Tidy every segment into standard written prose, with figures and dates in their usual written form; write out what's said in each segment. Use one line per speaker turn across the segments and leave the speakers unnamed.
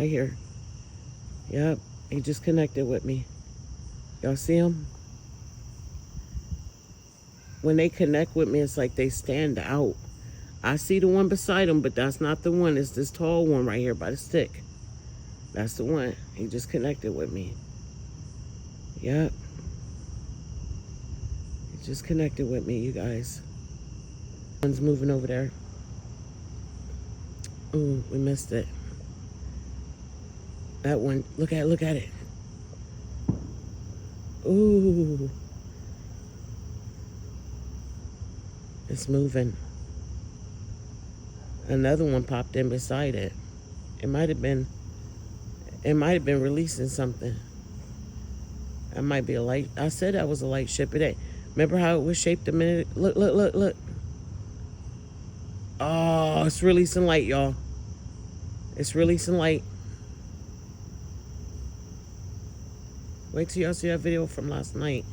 Right here. Yep. He just connected with me. Y'all see him? When they connect with me, it's like they stand out. I see the one beside him, but that's not the one. It's this tall one right here by the stick. That's the one. He just connected with me. Yep. He just connected with me, you guys. One's moving over there. Ooh, we missed it. That one, look at it. Ooh. It's moving. Another one popped in beside it. It might have been releasing something. That might be a light. I said that was a light ship. It ain't. Remember how it was shaped a minute? Look. Oh, it's releasing light, y'all. It's releasing light. Wait till y'all see that video from last night.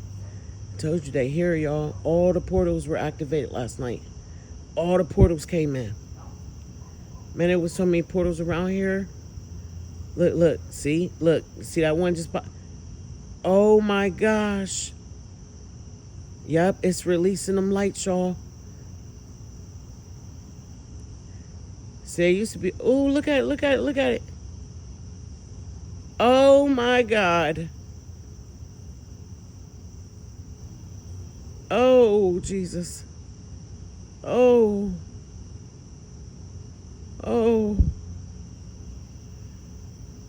I told you they here, y'all. All the portals were activated last night. All the portals came in. Man, there was so many portals around here. Look, see that one just popped. Oh my gosh. Yep, it's releasing them lights, y'all. See, it used to be, oh, look at it. Oh my God. Oh, Jesus. Oh.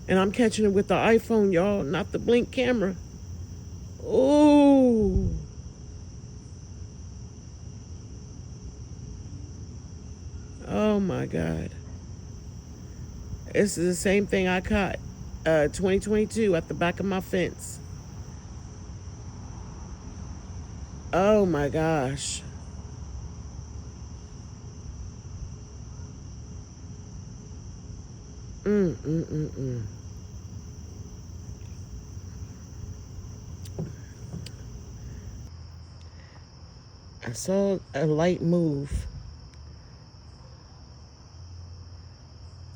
And I'm catching it with the iPhone, y'all, not the blink camera. Oh. Oh my God. This is the same thing I caught 2022 at the back of my fence. Oh my gosh. I saw a light move.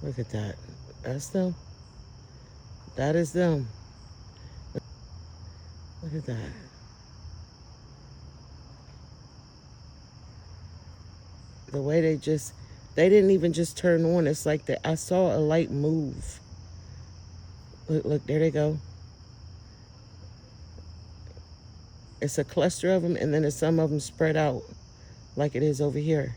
Look at that. That's them. That is them. Look at that. The way they didn't even just turn on. It's like that. I saw a light move. Look, there they go. It's a cluster of them, and then there's some of them spread out like it is over here.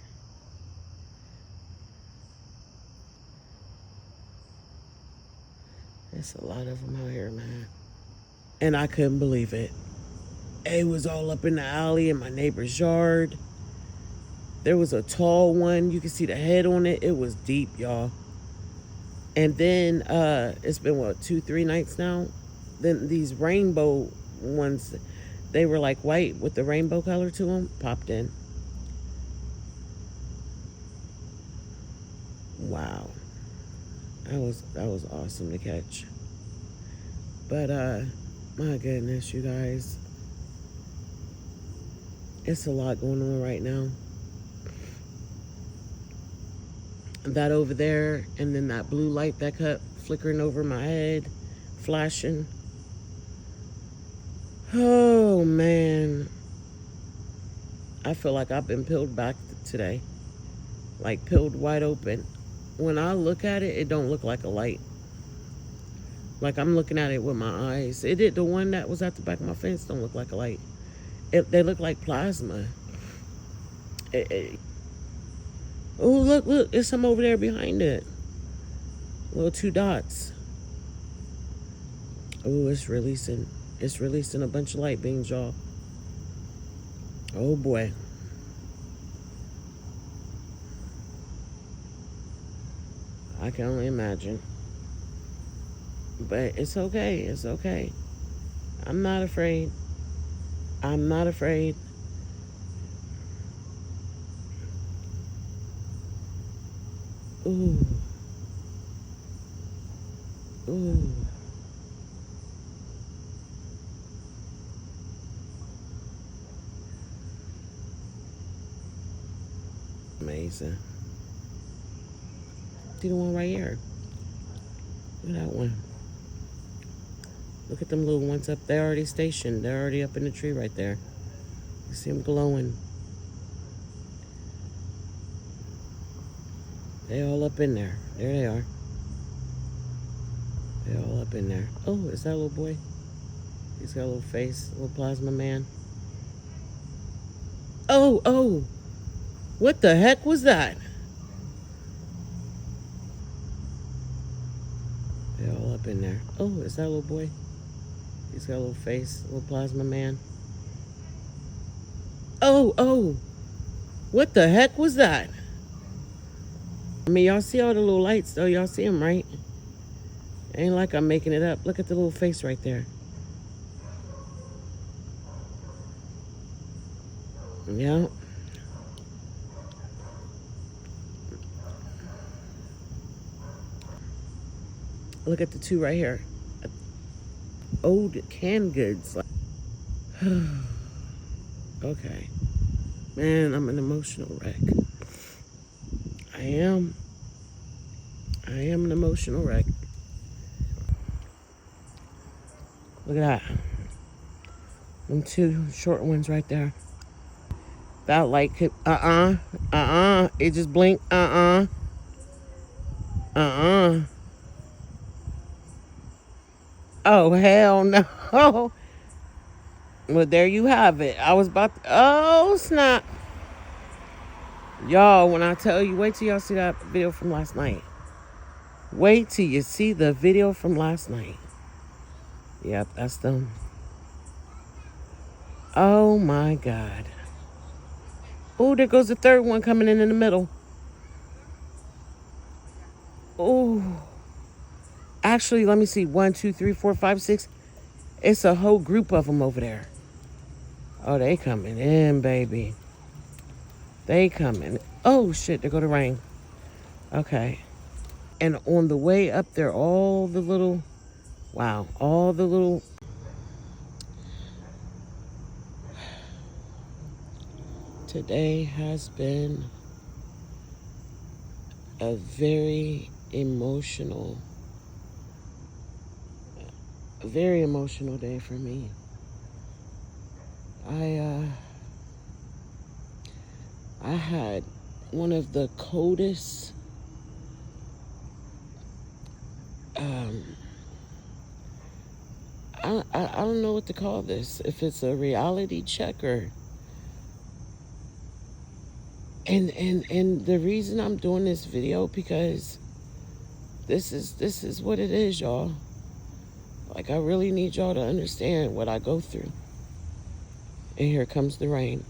There's a lot of them out here, man. And I couldn't believe it. It was all up in the alley in my neighbor's yard. There was a tall one. You can see the head on it. It was deep, y'all. And then it's been, what, 2-3 nights now? Then these rainbow ones, they were like white with the rainbow color to them, popped in. Wow. That was awesome to catch. But my goodness, you guys. It's a lot going on right now. That over there, and then that blue light that kept flickering over my head, flashing. Oh man. I feel like I've been peeled back today. Like peeled wide open. When I look at it, it don't look like a light. Like I'm looking at it with my eyes. The one that was at the back of my fence don't look like a light. They look like plasma. Oh, look, there's some over there behind it. Little 2 dots. Oh, it's releasing a bunch of light beams, y'all. Oh boy. I can only imagine. But it's okay. I'm not afraid. Ooh. Amazing. See the one right here. Look at that one. Look at them little ones up. They're already stationed. They're already up in the tree right there. You see them glowing. They all up in there. There they are. They all up in there. Oh, is that a little boy? He's got a little face, a little plasma man. Oh, oh. What the heck was that? They all up in there. Oh, is that a little boy? He's got a little face, a little plasma man. Oh, oh. What the heck was that? I mean, y'all see all the little lights, though. Y'all see them, right? Ain't like I'm making it up. Look at the little face right there. Yeah. Look at the two right here. Old canned goods. Okay. Man, I'm an emotional wreck. I am an emotional wreck. Look at that. Them two short ones right there. That light could, it just blinked, Oh, hell no. Well, there you have it. I was about to, oh, snap. Y'all, when I tell you, wait till y'all see that video from last night. Wait till you see the video from last night. Yep, that's them. Oh, my God. Oh, there goes the third one coming in the middle. Oh. Actually, let me see. 1, 2, 3, 4, 5, 6. It's a whole group of them over there. Oh, they coming in, baby. They coming. Oh, shit, there go the rain. Okay. And on the way up there, all the little... Wow, all the little... Today has been a very emotional day for me. I had one of the coldest I don't know what to call this, if it's a reality check or and the reason I'm doing this video, because this is what it is, y'all. Like, I really need y'all to understand what I go through. And here comes the rain.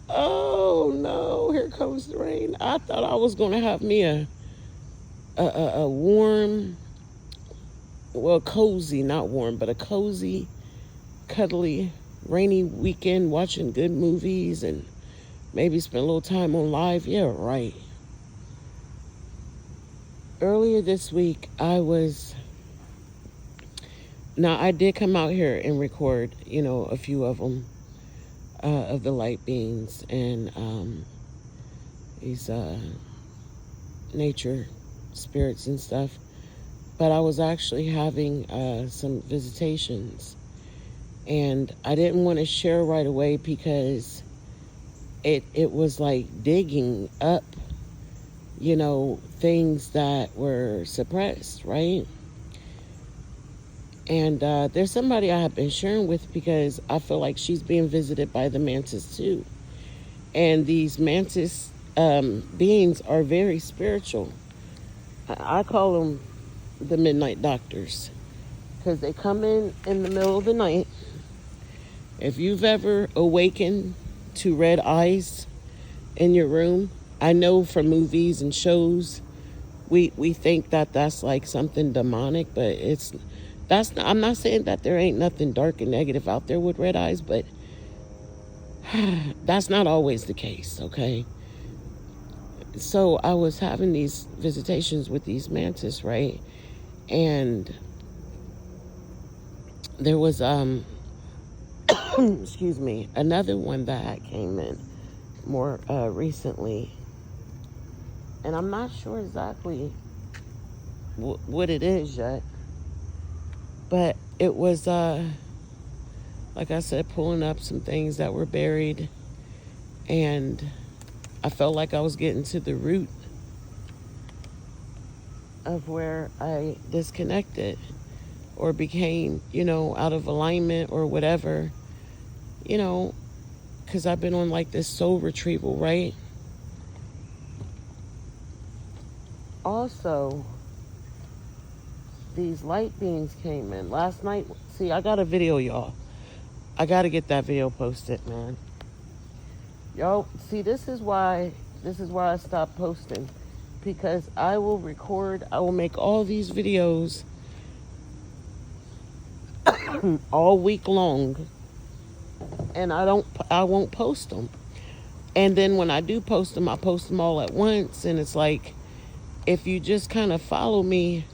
Oh no, here comes the rain. I thought I was gonna have me a warm, well, cozy, not warm, but a cozy, cuddly, rainy weekend watching good movies and maybe spend a little time on live. Yeah, right. Earlier this week, now I did come out here and record, a few of them, of the light beings and these nature spirits and stuff. But I was actually having some visitations, and I didn't want to share right away because it was like digging up, things that were suppressed, right? And there's somebody I have been sharing with because I feel like she's being visited by the mantis too. And these mantis beings are very spiritual. I call them the midnight doctors because they come in the middle of the night. If you've ever awakened to red eyes in your room, I know from movies and shows, we think that that's like something demonic, but I'm not saying that there ain't nothing dark and negative out there with red eyes, but that's not always the case, okay? So I was having these visitations with these mantis, right? And there was excuse me, another one that came in more recently, and I'm not sure exactly what it is yet. But it was, like I said, pulling up some things that were buried. And I felt like I was getting to the root of where I disconnected or became, out of alignment or whatever, because I've been on like this soul retrieval, right? Also, these light beings came in last night. See, I got a video, y'all. I got to get that video posted, man. Yo, see, this is why I stopped posting, because I will make all these videos all week long, and I won't post them. And then when I do post them, I post them all at once, and it's like, if you just kind of follow me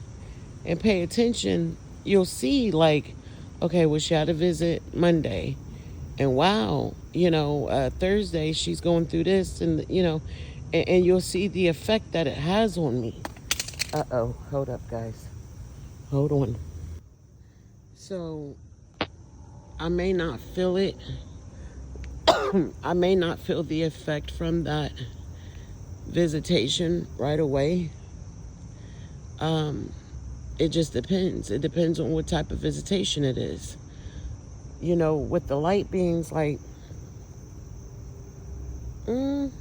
and pay attention, you'll see like, okay, well, she had a visit Monday, and wow, Thursday she's going through this, and and you'll see the effect that it has on me. Hold up, guys. Hold on. So I may not feel it. I may not feel the effect from that visitation right away. It just depends. It depends on what type of visitation it is. With the light beings, like, and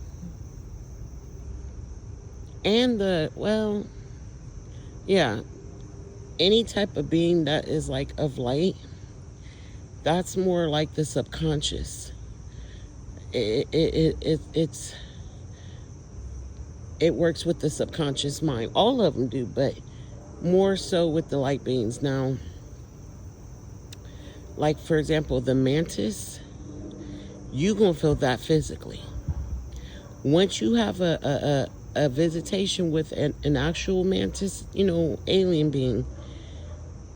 any type of being that is like of light, that's more like the subconscious. It works with the subconscious mind. All of them do, but more so with the light beings. Now, like for example, the mantis, you gonna feel that physically. Once you have a visitation with an actual mantis, alien being,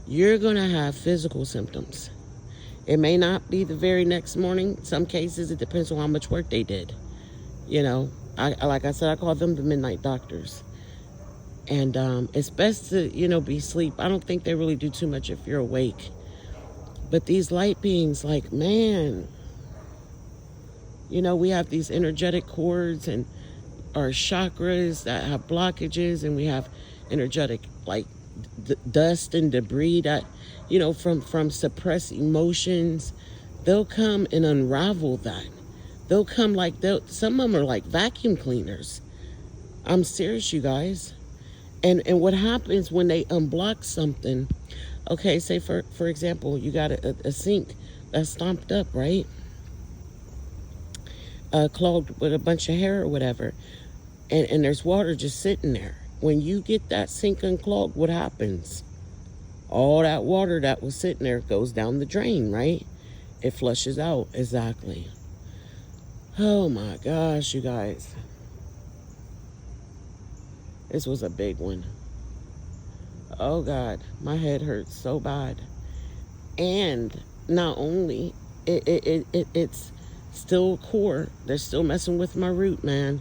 you're gonna have physical symptoms. It may not be the very next morning. Some cases, it depends on how much work they did. Like I said, I call them the midnight doctors. And it's best to, be asleep. I don't think they really do too much if you're awake. But these light beings, like, man, we have these energetic cords and our chakras that have blockages, and we have energetic, like, dust and debris that, from suppressed emotions. They'll come and unravel that. They'll come like, some of them are like vacuum cleaners. I'm serious, you guys. And what happens when they unblock something, okay, say for example, you got a sink that's stomped up, right? Clogged with a bunch of hair or whatever. And there's water just sitting there. When you get that sink unclogged, what happens? All that water that was sitting there goes down the drain, right? It flushes out, exactly. Oh my gosh, you guys. This was a big one. Oh God, my head hurts so bad. And not only, it's still core. They're still messing with my root, man.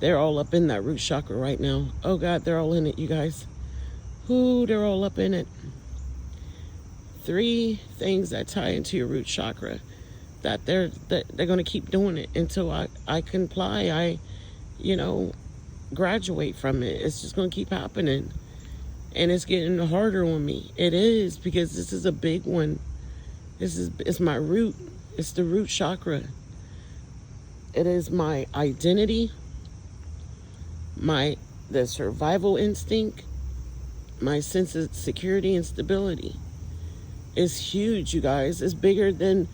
They're all up in that root chakra right now. Oh God, they're all in it, you guys. Ooh, they're all up in it. 3 things that tie into your root chakra that they're going to keep doing it until I comply. Graduate from it. It's just going to keep happening. And it's getting harder on me. It is, because this is a big one. It's my root. It's the root chakra. It is my identity, the survival instinct, my sense of security and stability. It's huge, you guys. It's bigger than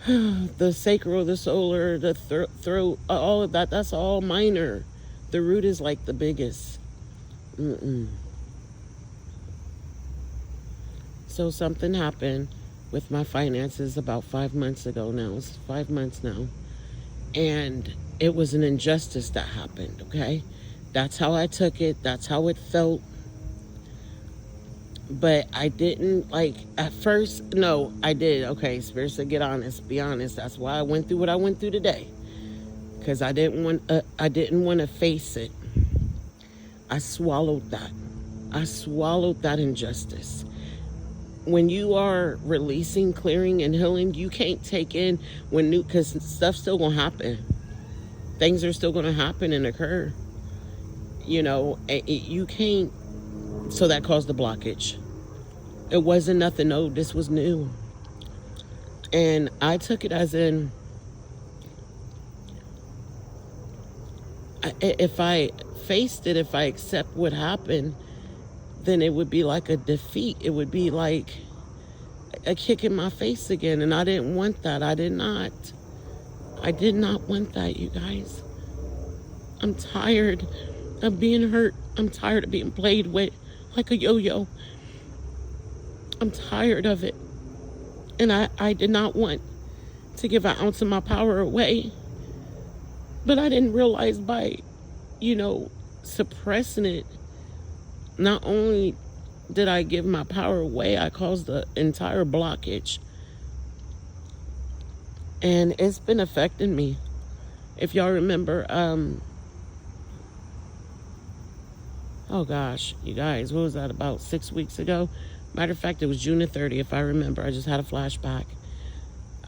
the sacral, the solar, the throat, all of that. That's all minor. The root is like the biggest. So something happened with my finances about 5 months ago now. It's 5 months now. And it was an injustice that happened, okay? That's how I took it. That's how it felt. But I didn't, at first, no, I did. Okay, Spirit said, be honest. That's why I went through what I went through today. Because I didn't want to face it. I swallowed that. I swallowed that injustice. When you are releasing, clearing, and healing, you can't take in when new, because stuff's still gonna happen. Things are still gonna happen and occur. You can't. So that caused the blockage. It wasn't nothing. No, this was new, and I took it as in, if I faced it, if I accept what happened, then it would be like a defeat. It would be like a kick in my face again. And I didn't want that. I did not want that, you guys. I'm tired of being hurt. I'm tired of being played with like a yo-yo. I'm tired of it. And I did not want to give an ounce of my power away. But I didn't realize by, suppressing it, not only did I give my power away, I caused the entire blockage. And it's been affecting me. If y'all remember, oh gosh, you guys, what was that, about 6 weeks ago? Matter of fact, it was June the 30th, if I remember. I just had a flashback.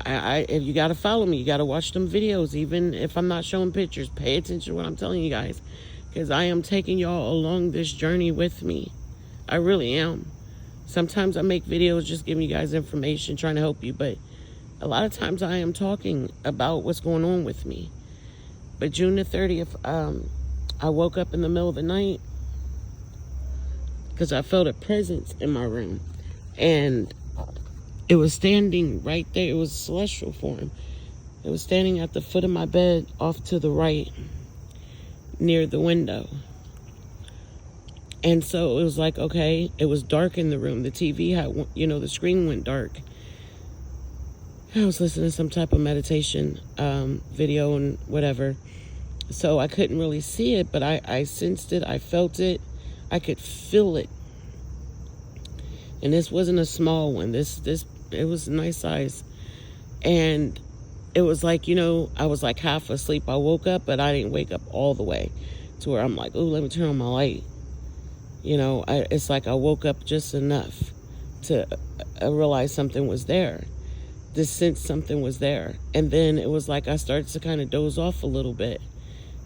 If you got to follow me, you got to watch them videos. Even if I'm not showing pictures, pay attention to what I'm telling you guys. Because I am taking y'all along this journey with me. I really am. Sometimes I make videos just giving you guys information, trying to help you. But a lot of times I am talking about what's going on with me. But June the 30th, I woke up in the middle of the night because I felt a presence in my room. And it was standing right there. It was celestial form. It was standing at the foot of my bed off to the right near the window. And so it was like, okay, it was dark in the room. The TV had, the screen went dark. I was listening to some type of meditation video and whatever. So I couldn't really see it, but I sensed it. I felt it. I could feel it. And this wasn't a small one. It was a nice size. And it was like, I was like half asleep. I woke up, but I didn't wake up all the way to where I'm like, oh, let me turn on my light. It's like I woke up just enough to realize something was there. To sense something was there. And then it was like I started to kind of doze off a little bit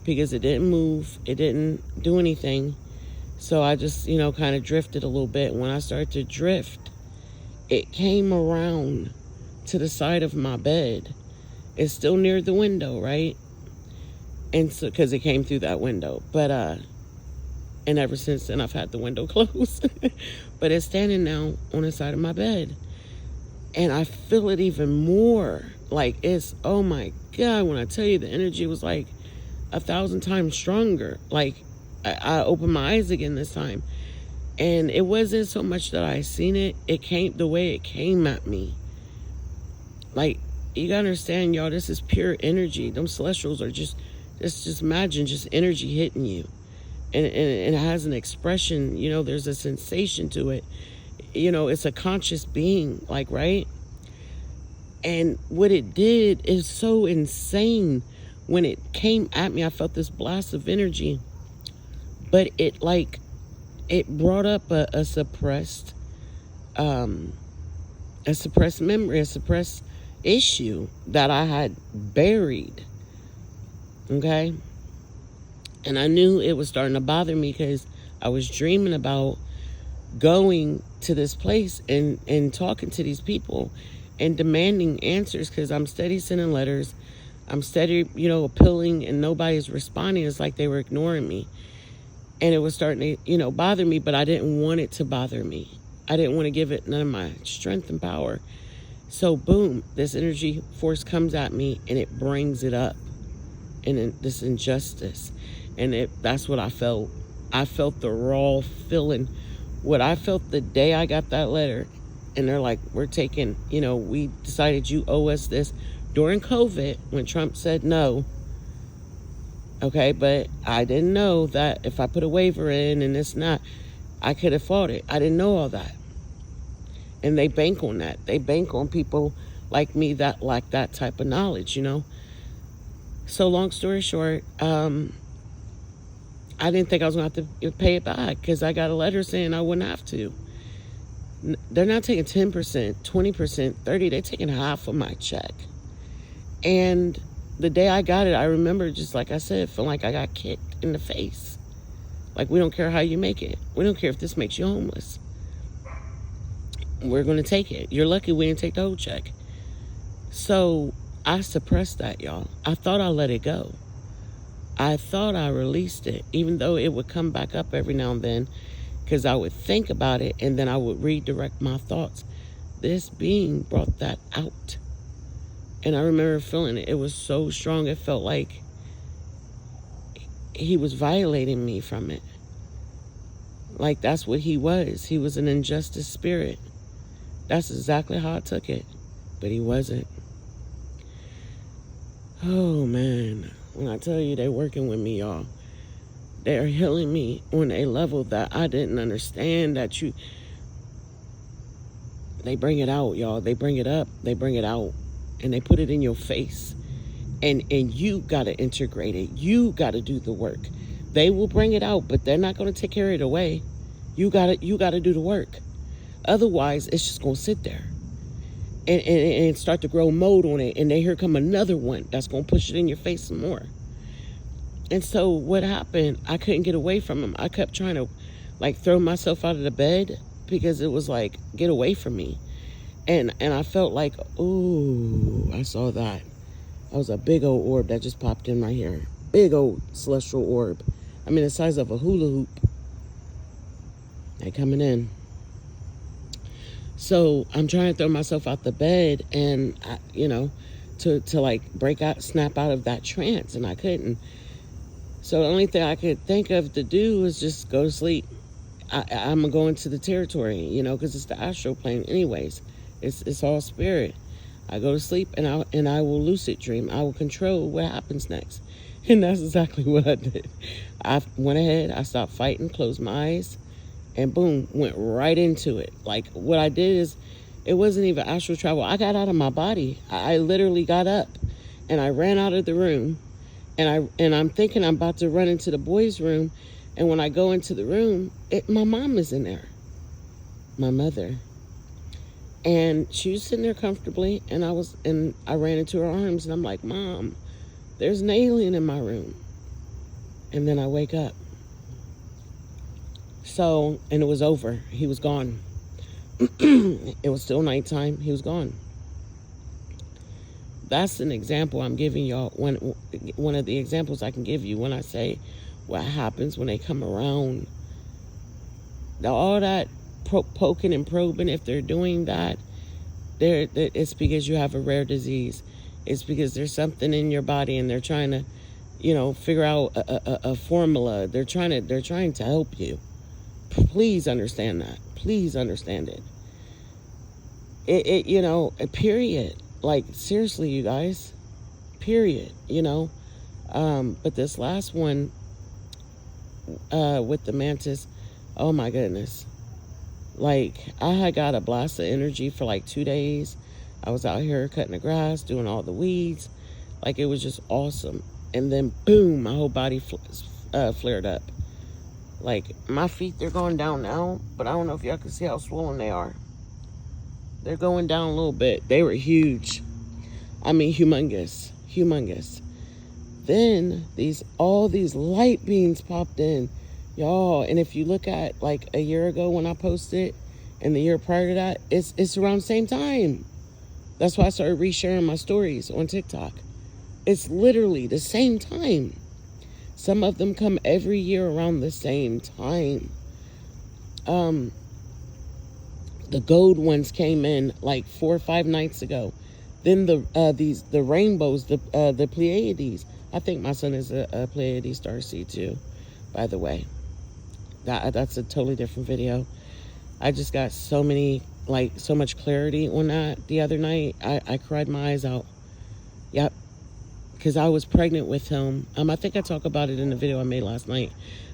because it didn't move. It didn't do anything. So I just, kind of drifted a little bit. When I started to drift, it came around to the side of my bed. It's still near the window, right? And so, because it came through that window. But, and ever since then, I've had the window closed. But it's standing now on the side of my bed. And I feel it even more. Like, it's, oh my God, when I tell you the energy was like 1,000 times stronger. Like, I opened my eyes again this time. And it wasn't so much that I seen it. It came the way it came at me. Like, you gotta understand, y'all, this is pure energy. Them celestials are just imagine just energy hitting you. And it has an expression, there's a sensation to it. It's a conscious being, like, right? And what it did is so insane. When it came at me, I felt this blast of energy. But it brought up a suppressed memory, a suppressed issue that I had buried. Okay? And I knew it was starting to bother me because I was dreaming about going to this place and talking to these people and demanding answers because I'm steady sending letters. I'm steady, appealing, and nobody's responding. It's like they were ignoring me. And it was starting to, bother me, but I didn't want it to bother me. I didn't want to give it none of my strength and power. So, boom, this energy force comes at me, and it brings it up. And this injustice. And that's what I felt. I felt the raw feeling. What I felt the day I got that letter. And they're like, we're taking, we decided you owe us this. During COVID, when Trump said no. Okay, but I didn't know that if I put a waiver in and it's not, I could have fought it. I didn't know all that. And they bank on that. They bank on people like me that lack that type of knowledge, So long story short, I didn't think I was going to have to pay it back because I got a letter saying I wouldn't have to. They're not taking 10%, 20%, 30%. They're taking half of my check. And the day I got it, I remember, just like I said, feeling like I got kicked in the face. Like, we don't care how you make it. We don't care if this makes you homeless. We're going to take it. You're lucky we didn't take the whole check. So I suppressed that, y'all. I thought I let it go. I thought I released it, even though it would come back up every now and then, because I would think about it and then I would redirect my thoughts. This being brought that out. And I remember feeling it. It was so strong. It felt like he was violating me from it. Like, that's what he was. He was an injustice spirit. That's exactly how I took it. But he wasn't. Oh, man. When I tell you they're working with me, y'all, they're healing me on a level that I didn't understand. They bring it out, y'all. They bring it up. They bring it out. And they put it in your face. And you got to integrate it. You got to do the work. They will bring it out, but they're not going to take care of it away. You got to do the work. Otherwise, it's just going to sit there and start to grow mold on it. And then here come another one that's going to push it in your face some more. And so what happened, I couldn't get away from him. I kept trying to, like, throw myself out of the bed because it was like, get away from me. And I felt like, ooh, I saw that. That was a big old orb that just popped in right here. Big old celestial orb. I mean, the size of a hula hoop. They coming in. So I'm trying to throw myself out the bed and, to like snap out of that trance, and I couldn't. So the only thing I could think of to do was just go to sleep. I'm going to go into the territory, because it's the astral plane anyways. It's all spirit. I go to sleep and I will lucid dream. I will control what happens next. And that's exactly what I did. I went ahead, I stopped fighting, closed my eyes, and boom, went right into it. Like, what I did is, it wasn't even astral travel. I got out of my body. I literally got up and I ran out of the room, and I'm thinking I'm about to run into the boys' room. And when I go into the room, my mom is in there, my mother. And she was sitting there comfortably, and I ran into her arms, and I'm like, Mom, there's an alien in my room. And then I wake up. So, and it was over. He was gone. It was still nighttime. He was gone. That's an example I'm giving y'all. One of the examples I can give you when I say what happens when they come around. All that poking and probing, if they're doing that, it's because you have a rare disease. It's because there's something in your body and they're trying to, figure out a formula. They're trying to help you. Please understand that. Please understand it. Period. Like, seriously, you guys. Period. But this last one with the mantis, oh my goodness. Like, I had got a blast of energy for like 2 days. I was out here cutting the grass, doing all the weeds. Like, it was just awesome. And then, boom, my whole body flared up. Like, my feet, they're going down now, but I don't know if y'all can see how swollen they are. They're going down a little bit. They were huge. I mean, humongous. Humongous. Then, all these light beings popped in. Y'all, and if you look at like a year ago when I posted, and the year prior to that, it's around the same time. That's why I started resharing my stories on TikTok. It's literally the same time. Some of them come every year around the same time. The gold ones came in like 4 or 5 nights ago. Then the rainbows, the Pleiades. I think my son is a Pleiades starseed too, by the way. That's a totally different video. I just got so much clarity on that the other night. I cried my eyes out. Yep. Because I was pregnant with him. I think I talked about it in the video I made last night.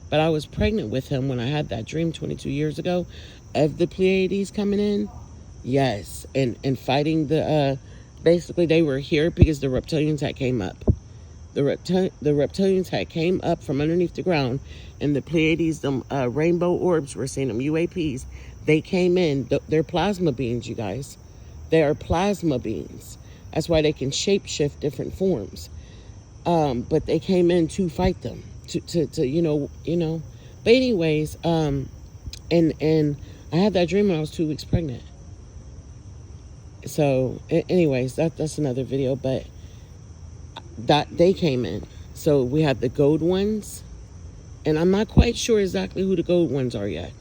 But I was pregnant with him when I had that dream 22 years ago of the Pleiades coming in. Yes. And fighting basically they were here because the reptilians that came up. The reptilians had came up from underneath the ground, and the Pleiades, them rainbow orbs, we're seeing them UAPs. They came in. They're plasma beings, you guys. They are plasma beings. That's why they can shapeshift different forms. But they came in to fight them. To you know. But anyways, and I had that dream when I was 2 weeks pregnant. So, anyways, that's another video. But that they came in. So we have the gold ones, and I'm not quite sure exactly who the gold ones are yet.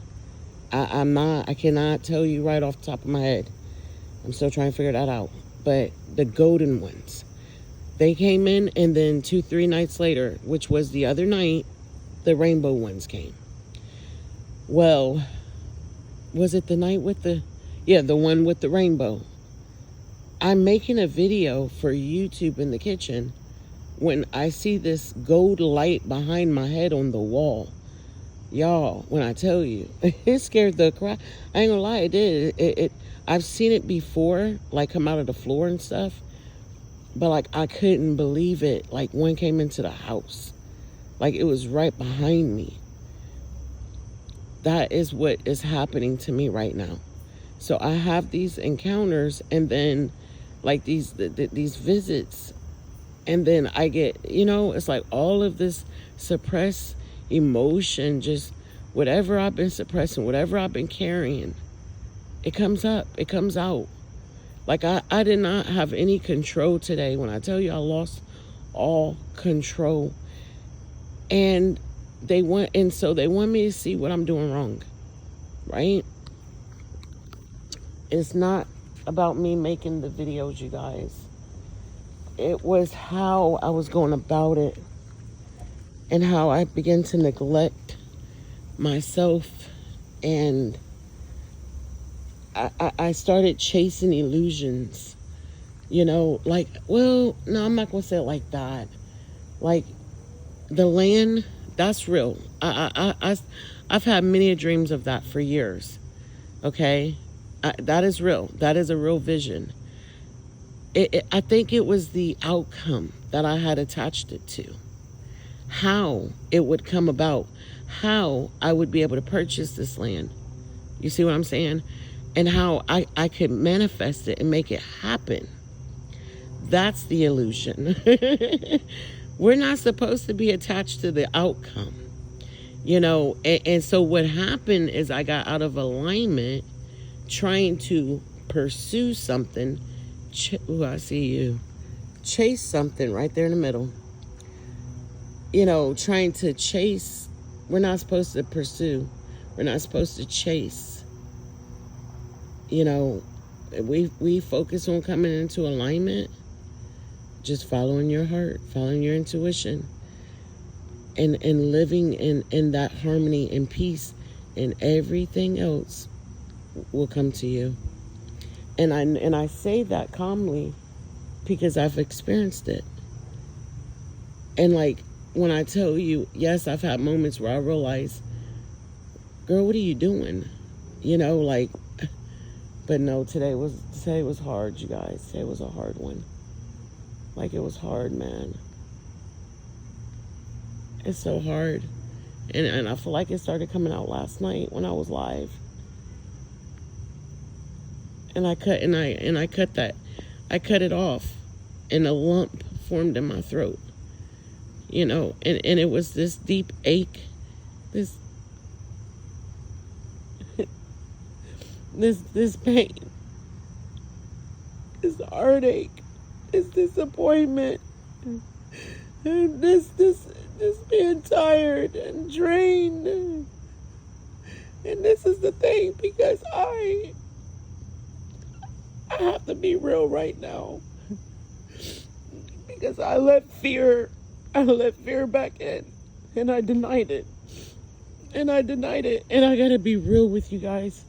I cannot tell you right off the top of my head. I'm still trying to figure that out. But the golden ones, they came in, and then 2-3 nights later, which was the other night, the rainbow ones came. Well, was it the night with the one with the rainbow? I'm making a video for YouTube in the kitchen when I see this gold light behind my head on the wall. Y'all, when I tell you, it scared the crap. I ain't gonna lie, it did. I've seen it before, like come out of the floor and stuff, but like I couldn't believe it. Like one came into the house, like it was right behind me. That is what is happening to me right now. So I have these encounters, and then like these visits, and then I get, it's like all of this suppressed emotion, just whatever I've been suppressing, whatever I've been carrying, it comes up, it comes out. Like I did not have any control today. When I tell you I lost all control, and they want me to see what I'm doing wrong, right? It's not about me making the videos, you guys. It was how I was going about it, and how I began to neglect myself, and I started chasing illusions, like, well, no, I'm not going to say it like that. Like, the land, that's real. I've had many dreams of that for years, okay? That is real. That is a real vision. I think it was the outcome that I had attached it to. How it would come about. How I would be able to purchase this land. You see what I'm saying? And how I could manifest it and make it happen. That's the illusion. We're not supposed to be attached to the outcome. And so what happened is I got out of alignment trying to pursue something. I see you. Chase something right there in the middle. Trying to chase. We're not supposed to pursue. We're not supposed to chase. We focus on coming into alignment, just following your heart, following your intuition, and living in that harmony and peace, and everything else will come to you. And I say that calmly because I've experienced it. And like when I tell you, yes, I've had moments where I realize, girl, what are you doing? But no, today was hard, you guys. Today was a hard one. Like, it was hard, man. It's so hard. And I feel like it started coming out last night when I was live. And I cut it off, and a lump formed in my throat. And it was this deep ache, this pain, this heartache, this disappointment, and this being tired and drained. And this is the thing, because I have to be real right now, because I let fear back in, and I denied it. And I gotta be real with you guys.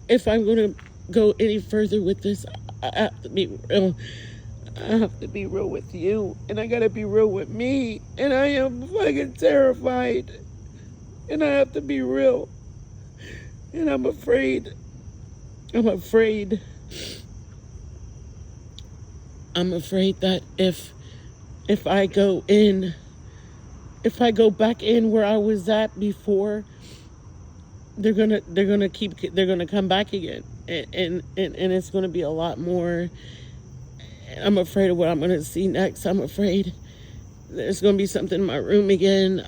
If I'm gonna go any further with this, I have to be real. I have to be real with you, and I gotta be real with me. And I am fucking terrified, and I have to be real. And I'm afraid that if if I go in, if I go back in where I was at before, they're gonna come back again, and it's gonna be a lot more. I'm afraid of what I'm gonna see next. I'm afraid there's gonna be something in my room again.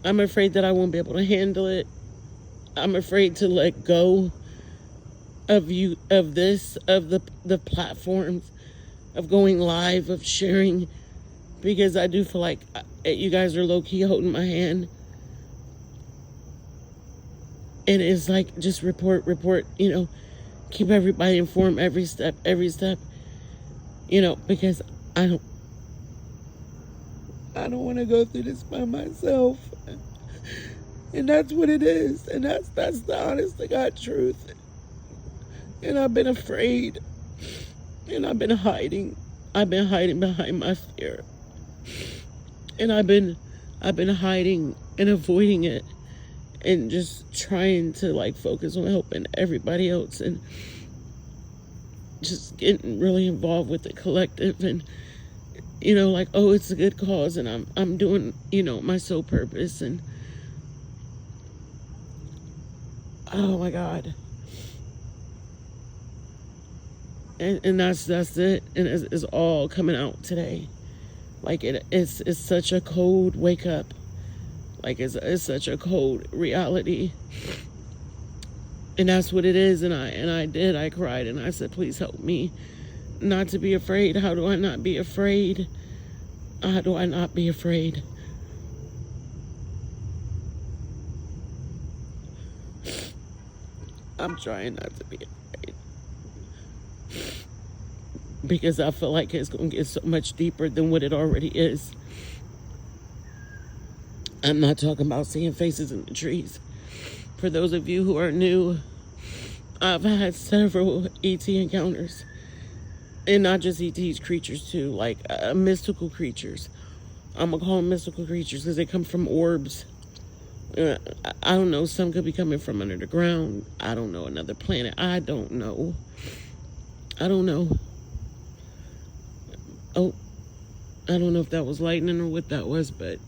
I'm afraid that I won't be able to handle it. I'm afraid to let go of the platforms, of going live, of sharing, because I do feel like you guys are low-key holding my hand. And it's like, just report, keep everybody informed every step, because I don't want to go through this by myself. And that's what it is. And that's the honest to God truth. And I've been afraid. And I've been hiding. I've been hiding behind my fear. And I've been hiding and avoiding it, and just trying to like focus on helping everybody else, and just getting really involved with the collective, and like, oh, it's a good cause, and I'm doing my sole purpose, and oh my God. And that's it, and it's all coming out today. Like it's such a cold wake up. Like it's such a cold reality. And that's what it is. And I cried, and I said, please help me not to be afraid. How do I not be afraid? How do I not be afraid? I'm trying not to be afraid, because I feel like it's going to get so much deeper than what it already is. I'm not talking about seeing faces in the trees. For those of you who are new, I've had several ET encounters. And not just ETs, creatures too, like mystical creatures. I'm going to call them mystical creatures because they come from orbs. I don't know, some could be coming from under the ground. I don't know, another planet. I don't know. Oh, I don't know if that was lightning or what that was, but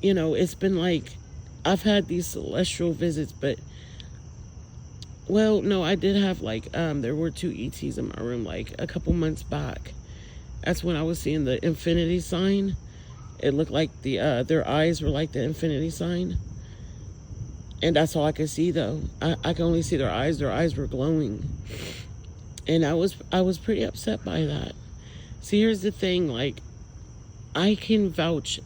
it's been like, I've had these celestial visits, but, well, no, I did have like, there were 2 ETs in my room like a couple months back. That's when I was seeing the infinity sign. It looked like their eyes were like the infinity sign. And that's all I could see, though. I could only see their eyes. Their eyes were glowing. And I was pretty upset by that. See, here's the thing, like, I can vouch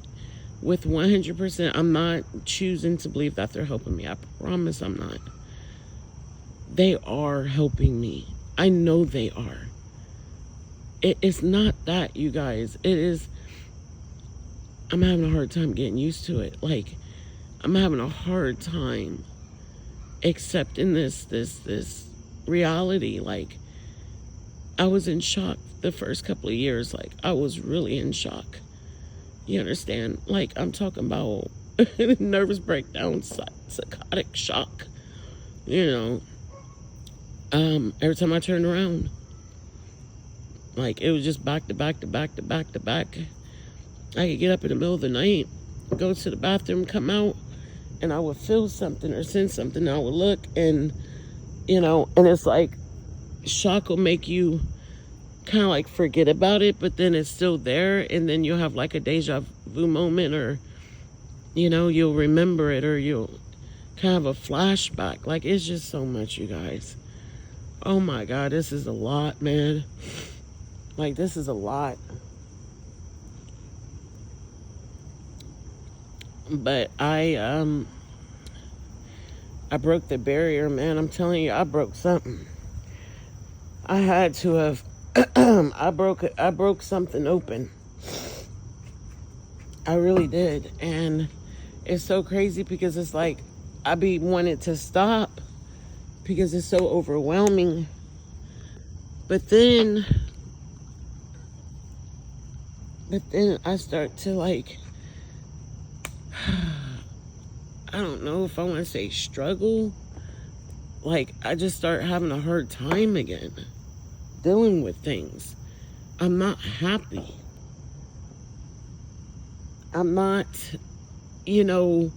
with 100%. I'm not choosing to believe that they're helping me. I promise I'm not. They are helping me. I know they are. It's not that, you guys. It is, I'm having a hard time getting used to it. Like, I'm having a hard time accepting this reality. Like, I was in shock the first couple of years. Like, I was really in shock. You understand? Like, I'm talking about nervous breakdown, psychotic shock. Every time I turned around, like, it was just back to back to back to back to back. I could get up in the middle of the night, go to the bathroom, come out, and I would feel something or sense something. And I would look, and and it's like, shock will make you kind of like forget about it, but then it's still there, and then you'll have like a deja vu moment, or you'll remember it, or you'll kind of have a flashback. Like, it's just so much, you guys. Oh my God, this is a lot, man. Like, this is a lot. But I broke the barrier, man. I'm telling you, I broke something. I had to have I broke something open. I really did. And it's so crazy, because it's like I be wanting to stop because it's so overwhelming. But then I start to, like, I don't know if I want to say struggle. Like, I just start having a hard time again dealing with things. I'm not happy. I'm not, you know,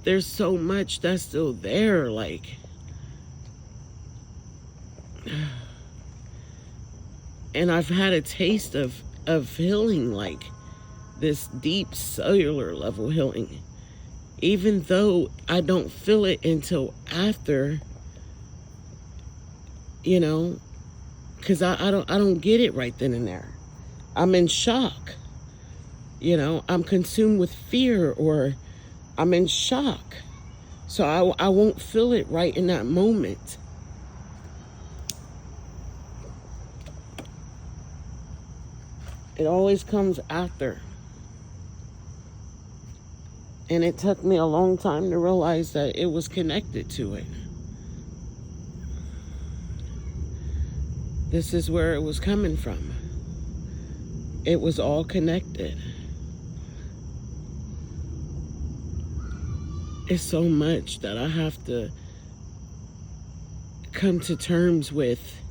there's so much that's still there. Like, and I've had a taste of healing, like this deep cellular level healing, even though I don't feel it until after, you know, because I don't get it right then and there. I'm in shock, you know, I'm consumed with fear, or I'm in shock, so I won't feel it right in that moment. It always comes after. And it took me a long time to realize that it was connected to it. This is where it was coming from. It was all connected. It's so much that I have to come to terms with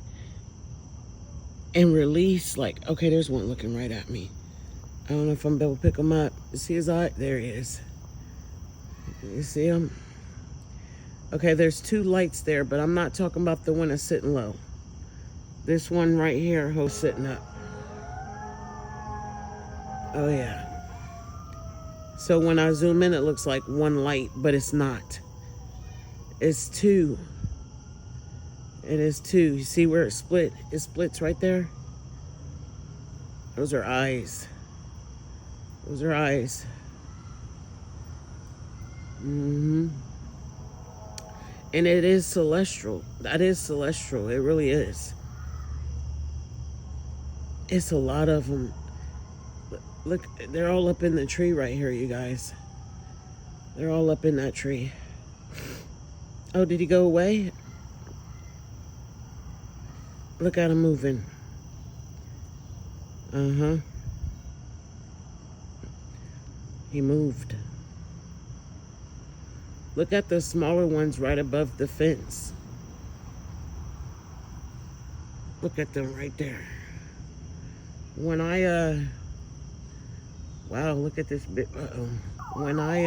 and release. Like, okay, there's one looking right at me. I don't know if I'm able to pick him up. See his eye? There he is. You see him? Okay, there's two lights there, but I'm not talking about the one that's sitting low. This one right here, who's sitting up. Oh yeah. So when I zoom in, it looks like one light, but it's not. It's two. It is two. You see where it split? It splits right there. Those are eyes. Those are eyes. And it is celestial. That is celestial. It really is. It's a lot of them. Look, they're all up in the tree right here, you guys. They're all up in that tree. Oh, did he go away? Look at him moving. He moved. Look at the smaller ones right above the fence. Look at them right there. When I, wow, look at this bit. When I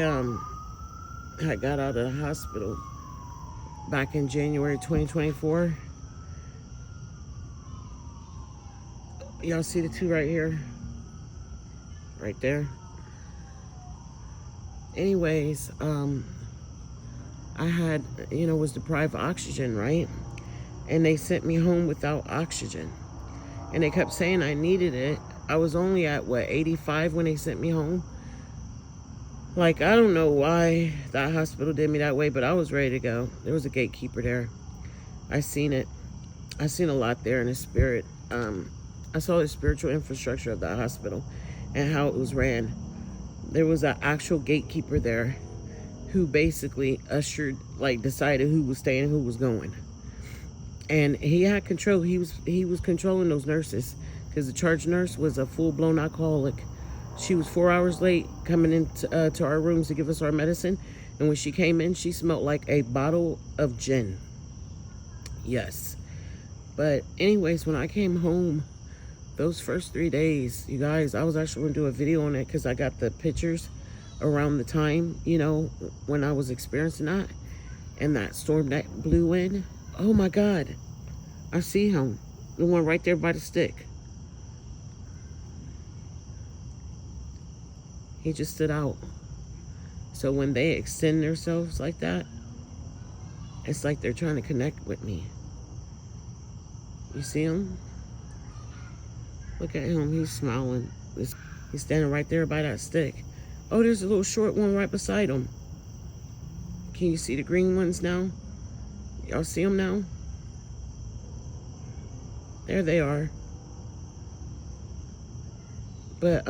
got out of the hospital back in January 2024, y'all see the two right here? Right there. Anyways, I had, was deprived of oxygen, right? And they sent me home without oxygen. And they kept saying I needed it. I was only at, 85 when they sent me home? Like, I don't know why that hospital did me that way, but I was ready to go. There was a gatekeeper there. I seen it. I seen a lot there in the spirit. I saw the spiritual infrastructure of that hospital and how it was ran. There was an actual gatekeeper there who basically decided who was staying and who was going. And he had control. He was controlling those nurses, because the charge nurse was a full-blown alcoholic. She was 4 hours late coming into to our rooms to give us our medicine. And when she came in, she smelled like a bottle of gin. Yes. But anyways, when I came home, those first 3 days, you guys, I was actually going to do a video on it because I got the pictures around the time, when I was experiencing that. And that storm that blew in. Oh my God. I see him. The one right there by the stick. He just stood out. So when they extend themselves like that, it's like they're trying to connect with me. You see him? Look at him. He's smiling. He's standing right there by that stick. Oh, there's a little short one right beside him. Can you see the green ones now? Y'all see them now? There they are. But,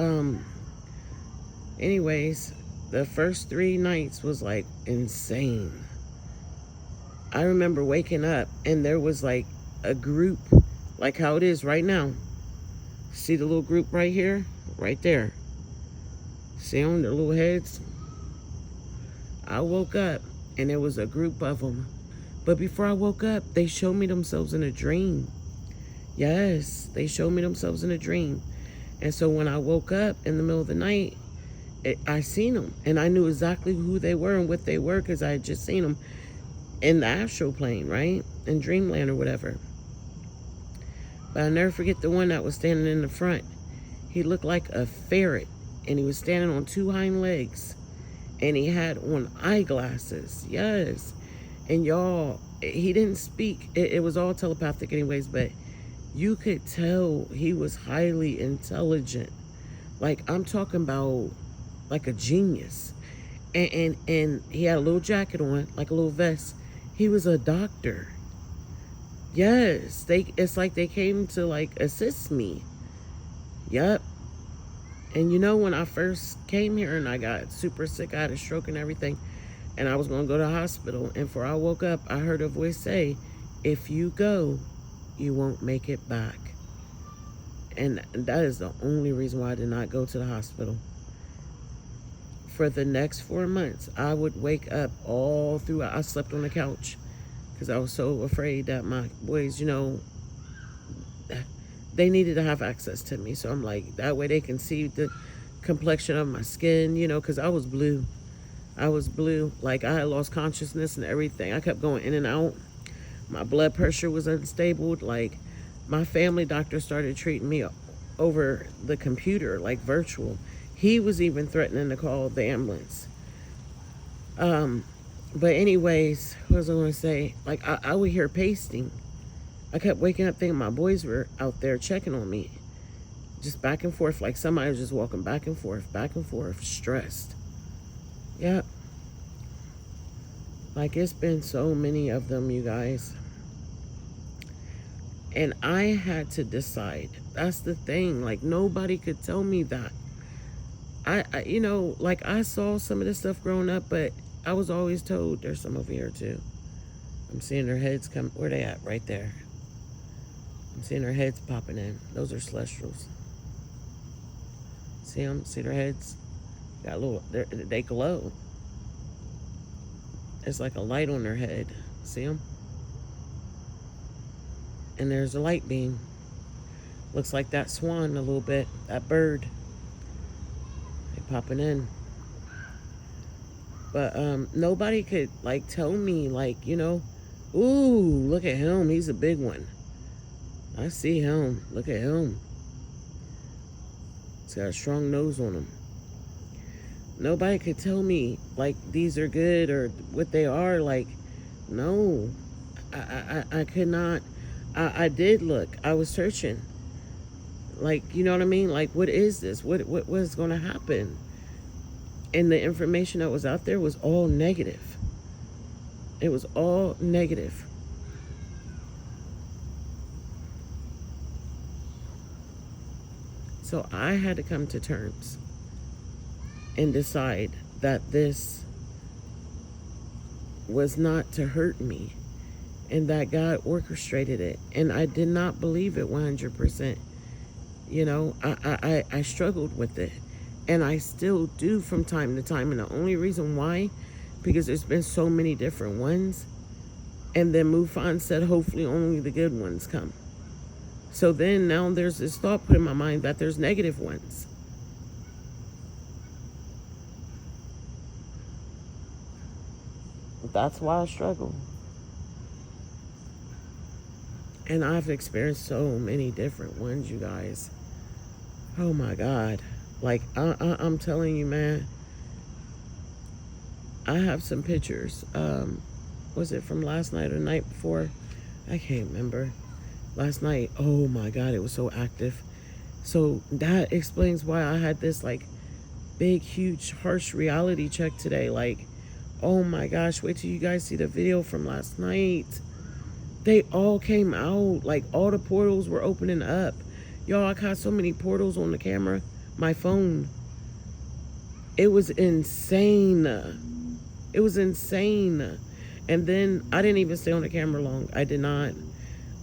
anyways, the first 3 nights was like insane. I remember waking up and there was like a group, like how it is right now. See the little group right here? Right there. See them, their little heads? I woke up and there was a group of them. But before I woke up, they showed me themselves in a dream. Yes, they showed me themselves in a dream. And so when I woke up in the middle of the night, I seen them, and I knew exactly who they were and what they were because I had just seen them in the astral plane, right? In dreamland or whatever. But I'll never forget the one that was standing in the front. He looked like a ferret, and he was standing on two hind legs, and he had on eyeglasses. Yes. And y'all, he didn't speak. It was all telepathic anyways, but you could tell he was highly intelligent. Like, I'm talking about like a genius. And he had a little jacket on, like a little vest. He was a doctor. Yes, it's like they came to like assist me. Yep. And you know, when I first came here and I got super sick, I had a stroke and everything, and I was going to go to the hospital, and before I woke up, I heard a voice say, if you go, you won't make it back. And that is the only reason why I did not go to the hospital. For the next 4 months, I would wake up all through. I slept on the couch because I was so afraid that my boys, you know, they needed to have access to me. So I'm like, that way they can see the complexion of my skin, you know, because I was blue. I was blue. Like, I had lost consciousness and everything. I kept going in and out. My blood pressure was unstable. Like, my family doctor started treating me over the computer, like virtual. He was even threatening to call the ambulance. But anyways, what was I going to say? Like, I would hear pasting. I kept waking up thinking my boys were out there checking on me. Just back and forth, like somebody was just walking back and forth, stressed. Yep. Like, it's been so many of them, you guys. And I had to decide. That's the thing. Like, nobody could tell me that. I you know, like, I saw some of this stuff growing up, but I was always told there's some over here too. I'm seeing their heads come. Where they at? Right there. I'm seeing their heads popping in. Those are celestials. See them? See their heads? Got a little. They glow. It's like a light on their head. See them? And there's a light beam. Looks like that swan a little bit. That bird. They popping in. But nobody could like tell me, like, you know, ooh, look at him. He's a big one. I see him. Look at him. He's got a strong nose on him. Nobody could tell me like these are good or what they are. Like, no, I could not. I did look. I was searching. Like, you know what I mean? Like, what is this? What is going to happen? And the information that was out there was all negative. It was all negative. So I had to come to terms and decide that this was not to hurt me and that God orchestrated it. And I did not believe it 100%. You know, I struggled with it. And I still do from time to time. And the only reason why, because there's been so many different ones. And then Mufan said, hopefully only the good ones come. So then now there's this thought put in my mind that there's negative ones. That's why I struggle. And I've experienced so many different ones, you guys. Oh my God. Like, I'm telling you, man, I have some pictures. Was it from last night or the night before? I can't remember. Last night, oh my God, it was so active. So that explains why I had this, like, big, huge, harsh reality check today. Like, oh my gosh, wait till you guys see the video from last night. They all came out. Like, all the portals were opening up. Y'all, I caught so many portals on the camera. My phone. It was insane. It was insane. And then I didn't even stay on the camera long. I did not.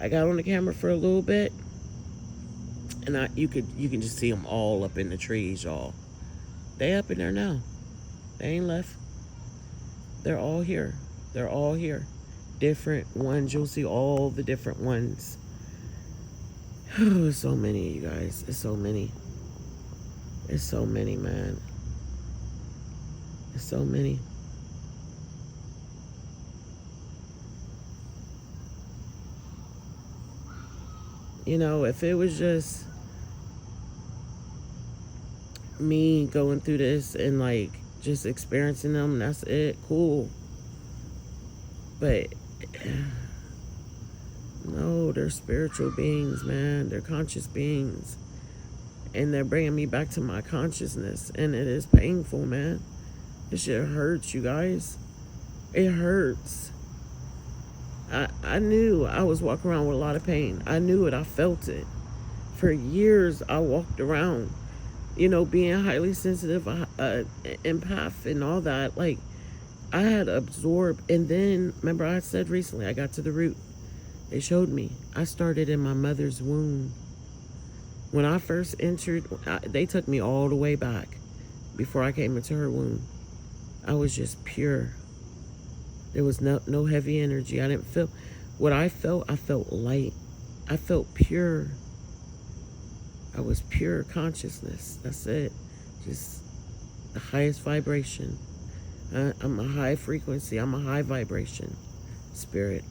I got on the camera for a little bit, and you can just see them all up in the trees, y'all. They up in there now. They ain't left. They're all here. They're all here. Different ones. You'll see all the different ones. Oh, it's so many, you guys. It's so many. It's so many, man. It's so many. You know, if it was just me going through this and like just experiencing them, that's it, cool. But no, they're spiritual beings, man. They're conscious beings. And they're bringing me back to my consciousness. And it is painful, man. This shit hurts, you guys. It hurts. I knew I was walking around with a lot of pain. I knew it. I felt it. For years, I walked around, you know, being highly sensitive, empath and all that. Like, I had absorbed. And then, remember I said recently, I got to the root. They showed me. I started in my mother's womb. When I first entered, they took me all the way back before I came into her womb. I was just pure. There was no heavy energy. I didn't feel what I felt. I felt light. I felt pure. I was pure consciousness. That's it. Just the highest vibration. I'm a high frequency. I'm a high vibration spirit.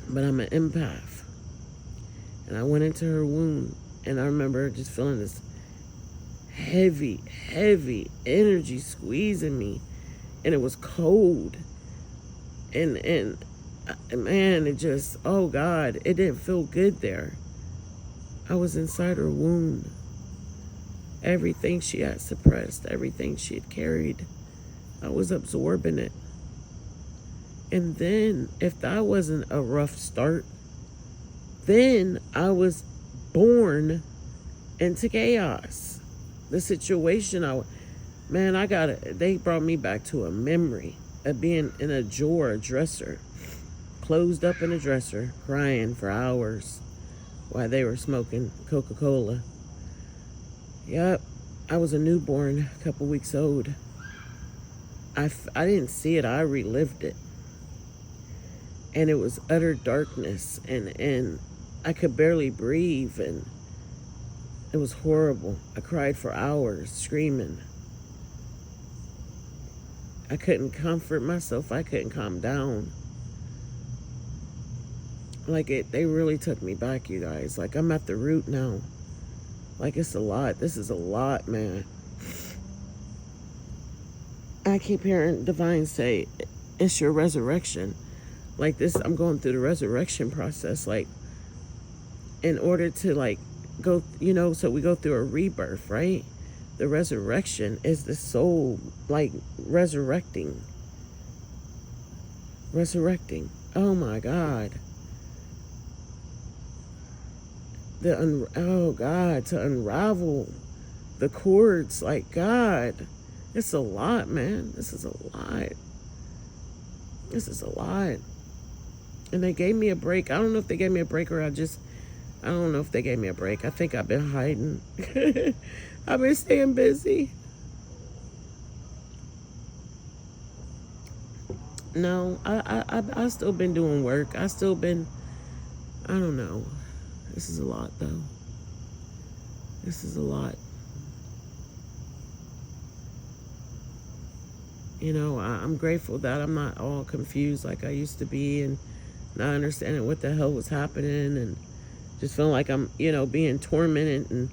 But I'm an empath. And I went into her womb. And I remember just feeling this heavy energy squeezing me. And it was cold. And man, it just, oh God, it didn't feel good there. I was inside her womb. Everything she had suppressed, everything she had carried, I was absorbing it. And then, if that wasn't a rough start, then I was born into chaos. The situation they brought me back to a memory of being in a drawer, a dresser, closed up in a dresser, crying for hours while they were smoking Coca-Cola. Yep, I was a newborn, a couple weeks old. I didn't see it, I relived it. And it was utter darkness, and I could barely breathe, and it was horrible. I cried for hours, screaming. I couldn't comfort myself. I couldn't calm down. They really took me back, you guys. Like, I'm at the root now. Like, it's a lot. This is a lot, man. I keep hearing Divine say, it's your resurrection. Like this, I'm going through the resurrection process. Like, in order to, like, go, you know, so we go through a rebirth, right? The resurrection is the soul, like, resurrecting. Oh, my God. Oh, God, to unravel the cords, like, God. It's a lot, man. This is a lot. And they gave me a break. I don't know if they gave me a break or I don't know if they gave me a break. I think I've been hiding. I've been staying busy. No, I still been doing work. I don't know. This is a lot, though. This is a lot. You know, I'm grateful that I'm not all confused like I used to be and not understanding what the hell was happening and just feeling like I'm, you know, being tormented and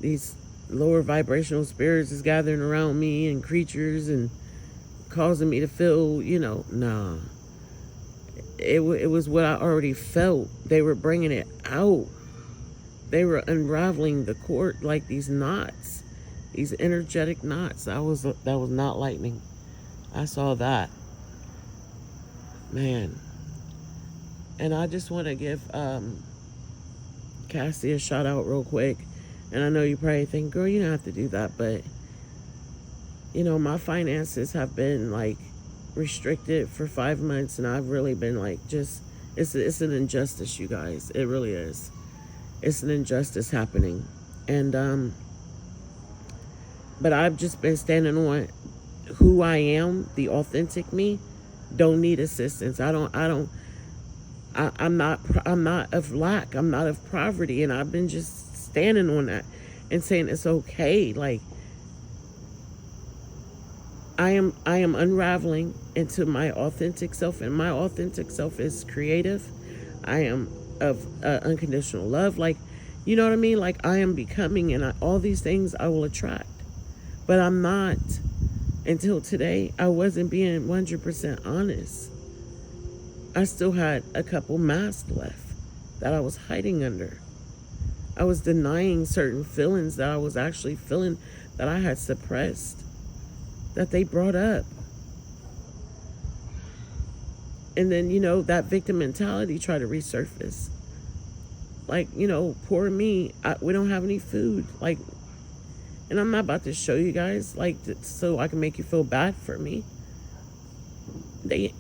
these lower vibrational spirits is gathering around me and creatures and causing me to feel, you know, nah. It was what I already felt. They were bringing it out. They were unraveling the cord, like these knots, these energetic knots. That was not lightning. I saw that. Man. And I just want to give Cassie a shout out real quick. And I know you probably think, girl, you don't have to do that. But, you know, my finances have been, like, restricted for 5 months. And I've really been, like, just, it's an injustice, you guys. It really is. It's an injustice happening. And, but I've just been standing on who I am, the authentic me. Don't need assistance. I I'm not of lack. I'm not of poverty. And I've been just standing on that and saying it's okay. Like, I am unraveling into my authentic self, and my authentic self is creative. I am of unconditional love. Like, you know what I mean? Like, I am becoming, and all these things I will attract. But I'm not. Until today, I wasn't being 100% honest. I still had a couple masks left that I was hiding under. I was denying certain feelings that I was actually feeling that I had suppressed, that they brought up. And then, that victim mentality tried to resurface. Like, poor me, we don't have any food. Like, and I'm not about to show you guys, like, so I can make you feel bad for me. They,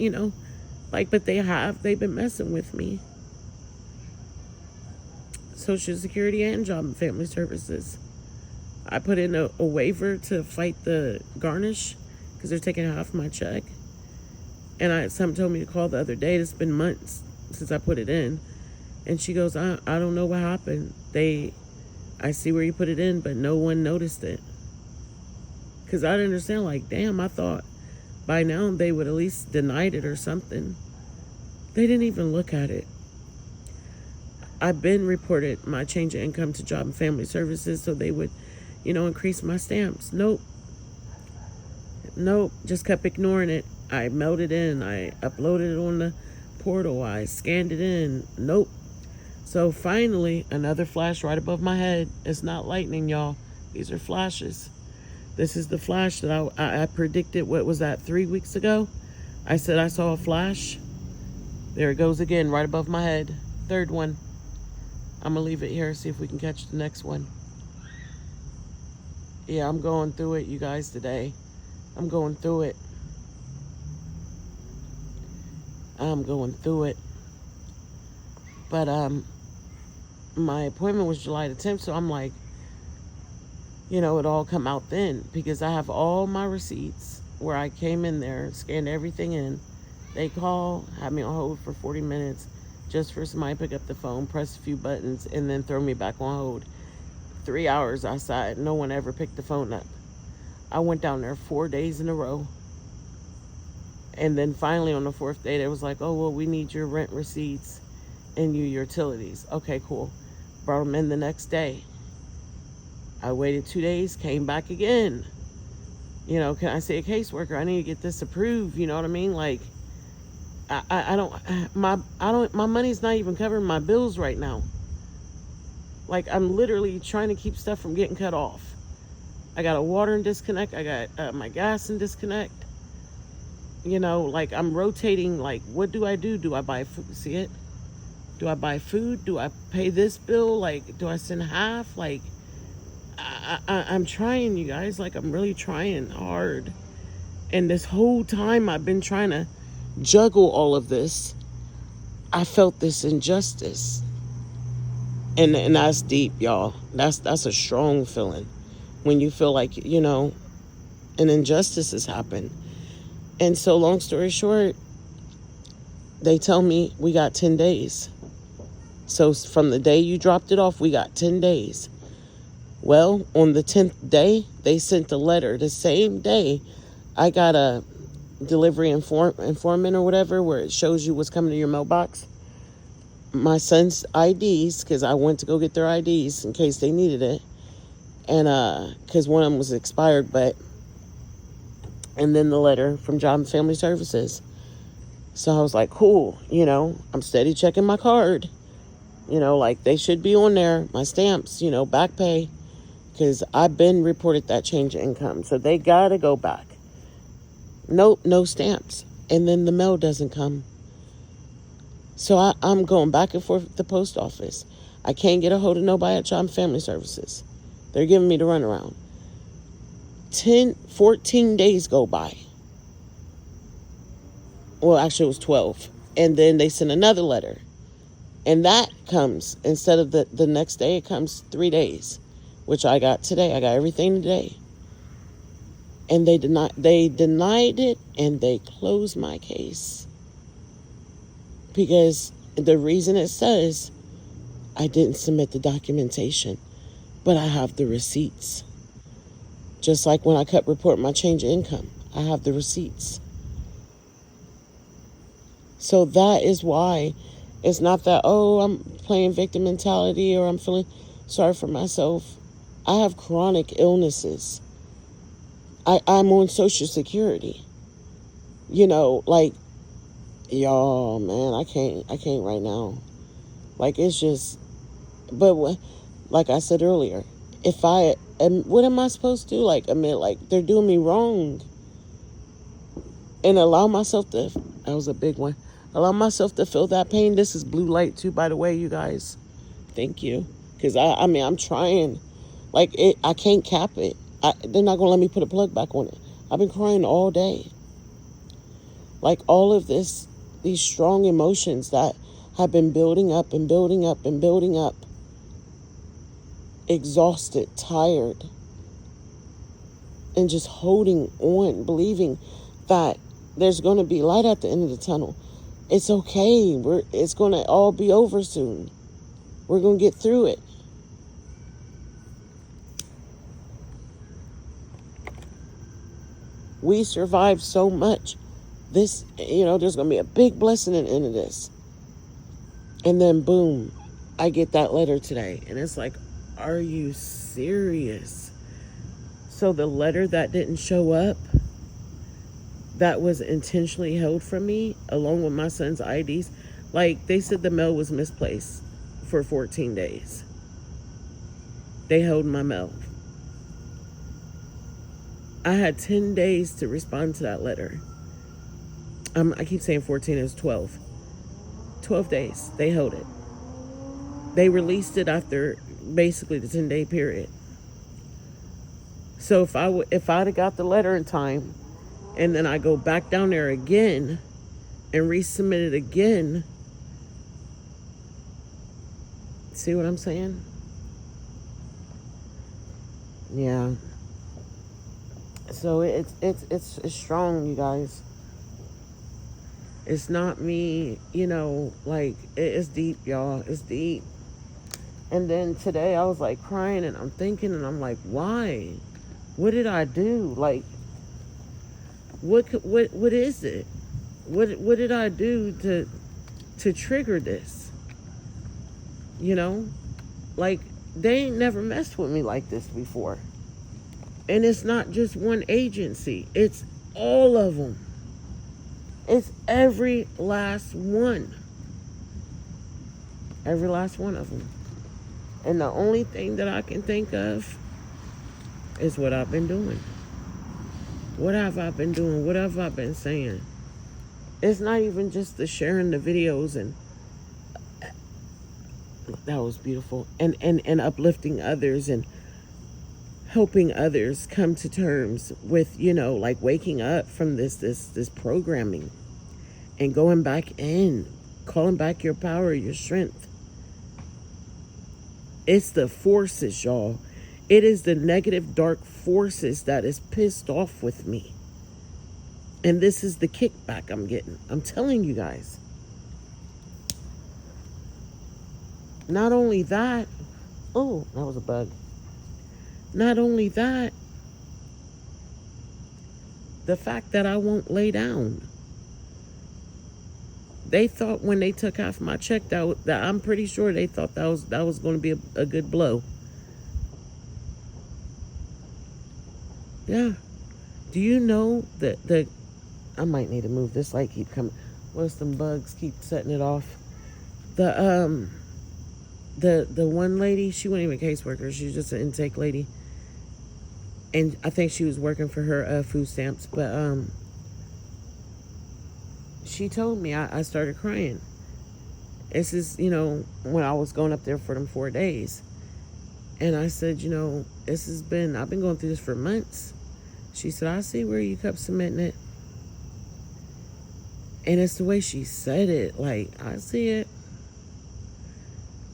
but they've been messing with me. Social Security and Job and Family Services. I put in a waiver to fight the garnish because they're taking half my check. And someone told me to call the other day. It's been months since I put it in. And she goes, I don't know what happened. I see where you put it in, but no one noticed it. Because I didn't understand, like, damn, I thought by now they would at least denied it or something. They didn't even look at it. I've been reported my change of income to Job and Family Services so they would, increase my stamps. Nope. Just kept ignoring it. I mailed it in. I uploaded it on the portal. I scanned it in. Nope. So finally, another flash right above my head. It's not lightning, y'all. These are flashes. This is the flash that I predicted. What was that, 3 weeks ago? I said I saw a flash. There it goes again, right above my head. Third one. I'm going to leave it here, see if we can catch the next one. Yeah, I'm going through it, you guys, today. I'm going through it. I'm going through it. But, my appointment was July the 10th, so I'm like, it all come out then, because I have all my receipts where I came in there, scanned everything in. They call, had me on hold for 40 minutes just for somebody to pick up the phone, press a few buttons, and then throw me back on hold. 3 hours outside, no one ever picked the phone up. I went down there 4 days in a row. And then finally on the fourth day, they was like, oh, well, we need your rent receipts and your utilities. Okay, cool. Brought them in the next day. I waited 2 days, came back again. Can I see a caseworker? I need to get this approved. You know what I mean? Like, my money's not even covering my bills right now. Like, I'm literally trying to keep stuff from getting cut off. I got a water and disconnect. I got my gas and disconnect. Like, I'm rotating. Like, what do I do? Do I buy food? See it? Do I buy food? Do I pay this bill? Like, do I send half? Like, I'm trying, you guys. Like, I'm really trying hard. And this whole time I've been trying to juggle all of this, I felt this injustice. And that's deep, y'all. That's a strong feeling. When you feel like, an injustice has happened. And so, long story short, they tell me we got 10 days. So from the day you dropped it off, we got 10 days. Well, on the 10th day, they sent a letter. The same day, I got a delivery informant or whatever, where it shows you what's coming to your mailbox. My son's IDs, because I went to go get their IDs in case they needed it. And because one of them was expired, and then the letter from Job and Family Services. So I was like, cool, I'm steady checking my card. Like, they should be on there, my stamps, back pay. Because I've been reported that change of income. So they got to go back. Nope, no stamps. And then the mail doesn't come. So I'm going back and forth with the post office. I can't get a hold of nobody at Job and Family Services. They're giving me the runaround. 14 days go by. Well, actually, it was 12. And then they sent another letter. And that comes, instead of the next day, it comes 3 days, which I got today. I got everything today. And they denied it, and they closed my case. Because The reason it says I didn't submit the documentation, but I have the receipts. Just like when I kept reporting my change of income, I have the receipts. So that is why it's not that, oh, I'm playing victim mentality or I'm feeling sorry for myself. I have chronic illnesses. I'm on Social Security. You know, like, y'all, man, I can't right now. Like, it's just, but like I said earlier, if what am I supposed to do? Like, admit, like, they're doing me wrong and allow myself to, that was a big one, allow myself to feel that pain. This is blue light too, by the way, you guys. Thank you. Because I mean, I'm trying. Like, I can't cap it. They're not going to let me put a plug back on it. I've been crying all day. Like, all of these strong emotions that have been building up and building up and building up. Exhausted, tired. And just holding on, believing that there's going to be light at the end of the tunnel. It's okay. It's going to all be over soon. We're going to get through it. We survived so much. This, there's going to be a big blessing at the end of this. And then boom, I get that letter today. And it's like, are you serious? So the letter that didn't show up, that was intentionally held from me, along with my son's IDs. Like, they said the mail was misplaced for 14 days. They held my mail. I had 10 days to respond to that letter. I keep saying 14, it was 12. 12 days, they held it. They released it after basically the 10-day period. So if I'd have got the letter in time, and then I go back down there again and resubmit it again, see what I'm saying? Yeah. So it's strong, you guys. It's not me, like, it's deep, y'all. It's deep. And then today I was like crying and I'm thinking and I'm like, why? What did I do? Like, what is it? What did I do to trigger this? Like, they ain't never messed with me like this before. And it's not just one agency. It's all of them. It's every last one. Every last one of them. And the only thing that I can think of is what I've been doing. What have I been doing? What have I been saying? It's not even just the sharing the videos and that was beautiful. And uplifting others and helping others come to terms with, like waking up from this programming and going back in, calling back your power, your strength. It's the forces, y'all. It is the negative, dark forces that is pissed off with me. And this is the kickback I'm getting. I'm telling you guys. Not only that, oh, that was a bug. Not only that, the fact that I won't lay down. They thought when they took half my check that I'm pretty sure they thought that was going to be a good blow. Yeah. Do you know that I might need to move this light keep coming. What's some bugs keep setting it off? The one lady, she wasn't even a caseworker, she was just an intake lady. And I think she was working for her food stamps, but she told me I started crying. This is, when I was going up there for them 4 days. And I said, I've been going through this for months. She said, I see where you kept submitting it. And it's the way she said it. Like, I see it.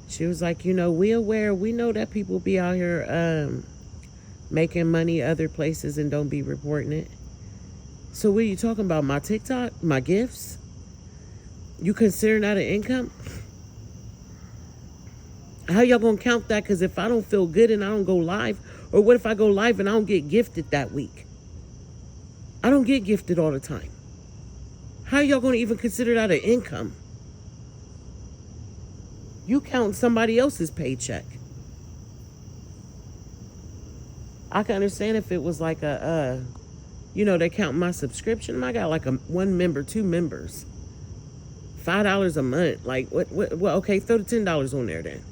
She was like, we know that people be out here making money other places and don't be reporting it. So what are you talking about? My TikTok? My gifts? You consider that an income? How y'all gonna count that? Because if I don't feel good and I don't go live, or what if I go live and I don't get gifted that week? I don't get gifted all the time. How y'all gonna even consider that an income? You count somebody else's paycheck. I can understand if it was like they count my subscription. I got like a 1 member, 2 members, $5 a month. Like what? Well, okay, throw the $10 on there then.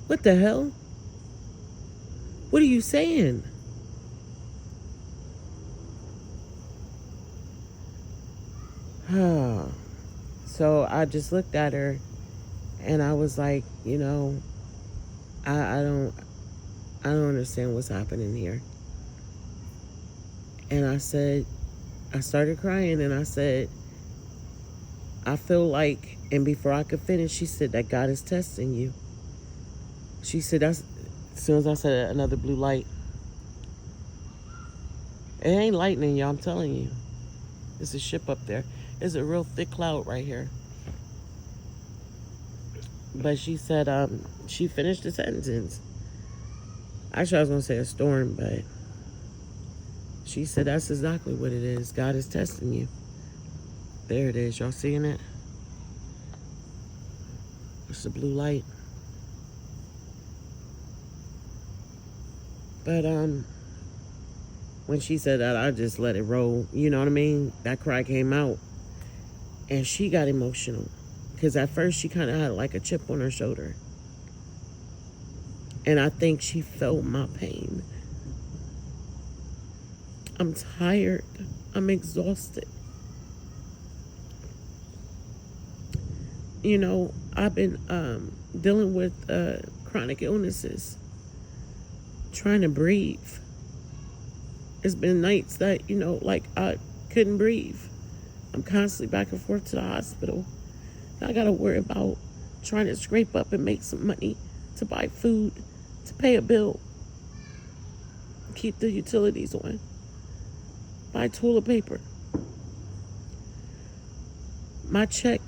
What the hell? What are you saying? So I just looked at her and I was like, I don't understand what's happening here. And I started crying and I said, I feel like, and before I could finish, she said that God is testing you. She said, as soon as I said another blue light. It ain't lightning, y'all, I'm telling you. There's a ship up there. There's a real thick cloud right here. But she said, she finished the sentence. Actually, I was going to say a storm, but she said that's exactly what it is. God is testing you. There it is. Y'all seeing it? It's the blue light. But when she said that, I just let it roll. You know what I mean? That cry came out. And she got emotional. Because at first she kind of had like a chip on her shoulder. And I think she felt my pain. I'm tired. I'm exhausted. I've been dealing with chronic illnesses. Trying to breathe. It's been nights that, I couldn't breathe. I'm constantly back and forth to the hospital. I got to worry about trying to scrape up and make some money to buy food, to pay a bill, keep the utilities on, buy toilet paper. My check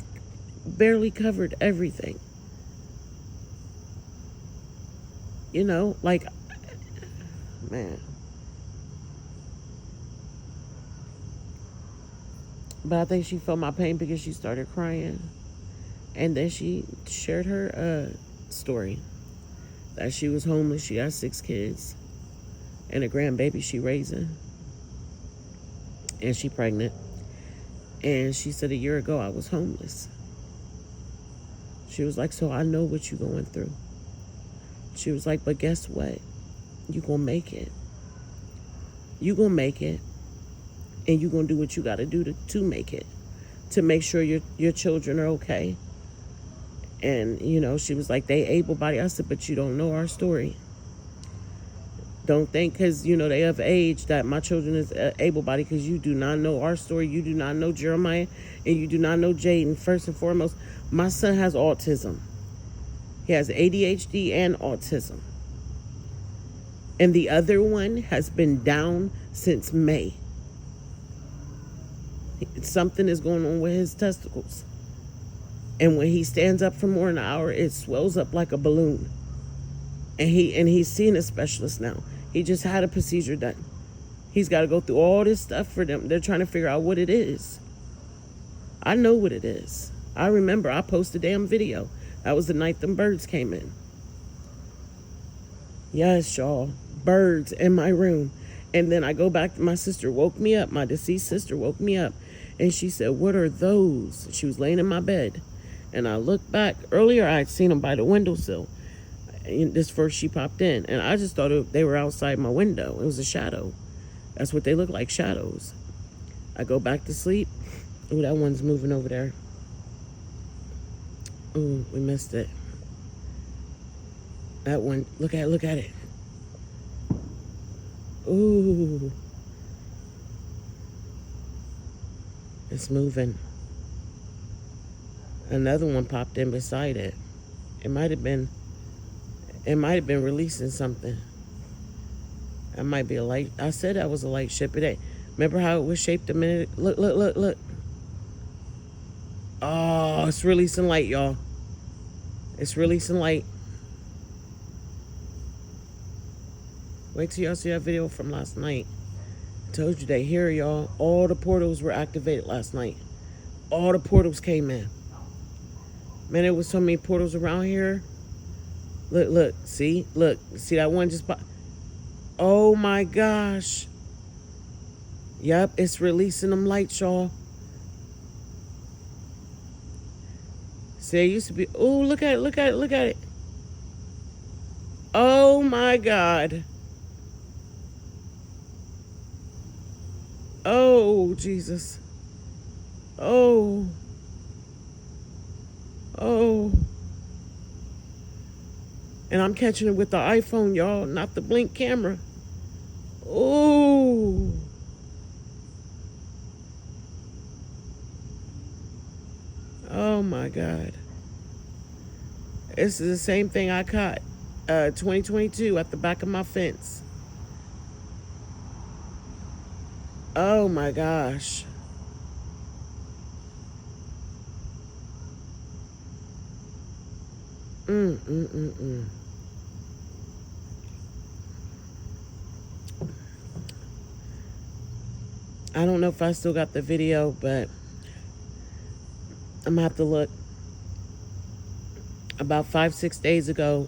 barely covered everything. Man. But I think she felt my pain because she started crying. And then she shared her story. That she was homeless. She got 6 kids. And a grandbaby she raising. And she pregnant. And she said a year ago I was homeless. She was like, so I know what you're going through. She was like, but guess what? You gonna make it. You gonna make it. And you gonna do what you gotta do to make it. To make sure your children are okay. And, she was like, they able-bodied. I said, but you don't know our story. Don't think because, they have age that my children is able-bodied, because you do not know our story. You do not know Jeremiah, and you do not know Jaden. First and foremost, my son has autism. He has ADHD and autism. And the other one has been down since May. Something is going on with his testicles. And when he stands up for more than an hour, it swells up like a balloon. And he's seeing a specialist now. He just had a procedure done. He's got to go through all this stuff for them. They're trying to figure out what it is. I know what it is. I remember I posted a damn video. That was the night them birds came in. Yes, y'all. Birds in my room. And then I go back, my sister woke me up. My deceased sister woke me up. And she said, what are those? She was laying in my bed. And I looked back. Earlier, I had seen them by the windowsill. And this first she popped in. And I just thought they were outside my window. It was a shadow. That's what they look like, shadows. I go back to sleep. Ooh, that one's moving over there. Ooh, we missed it. That one, look at it. Ooh. It's moving. Another one popped in beside it. It might have been releasing something. That might be a light. I said that was a light ship. It ain't. Remember how it was shaped a minute? Look. Oh, it's releasing light, y'all. It's releasing light. Wait till y'all see that video from last night. I told you they here, y'all. All the portals were activated last night. All the portals came in. Man, there was so many portals around here. Look, look, see? Look, see that one just pop? Oh my gosh. Yep, it's releasing them lights, y'all. See, it used to be, oh, look at it, look at it, look at it. Oh my God. Oh, Jesus. Oh. Oh. And I'm catching it with the iPhone, y'all, not the blink camera. Oh. Oh my God. This is the same thing I caught 2022 at the back of my fence. Oh my gosh. Mm. I don't know if I still got the video, but I'm gonna have to look. About 5-6 days ago,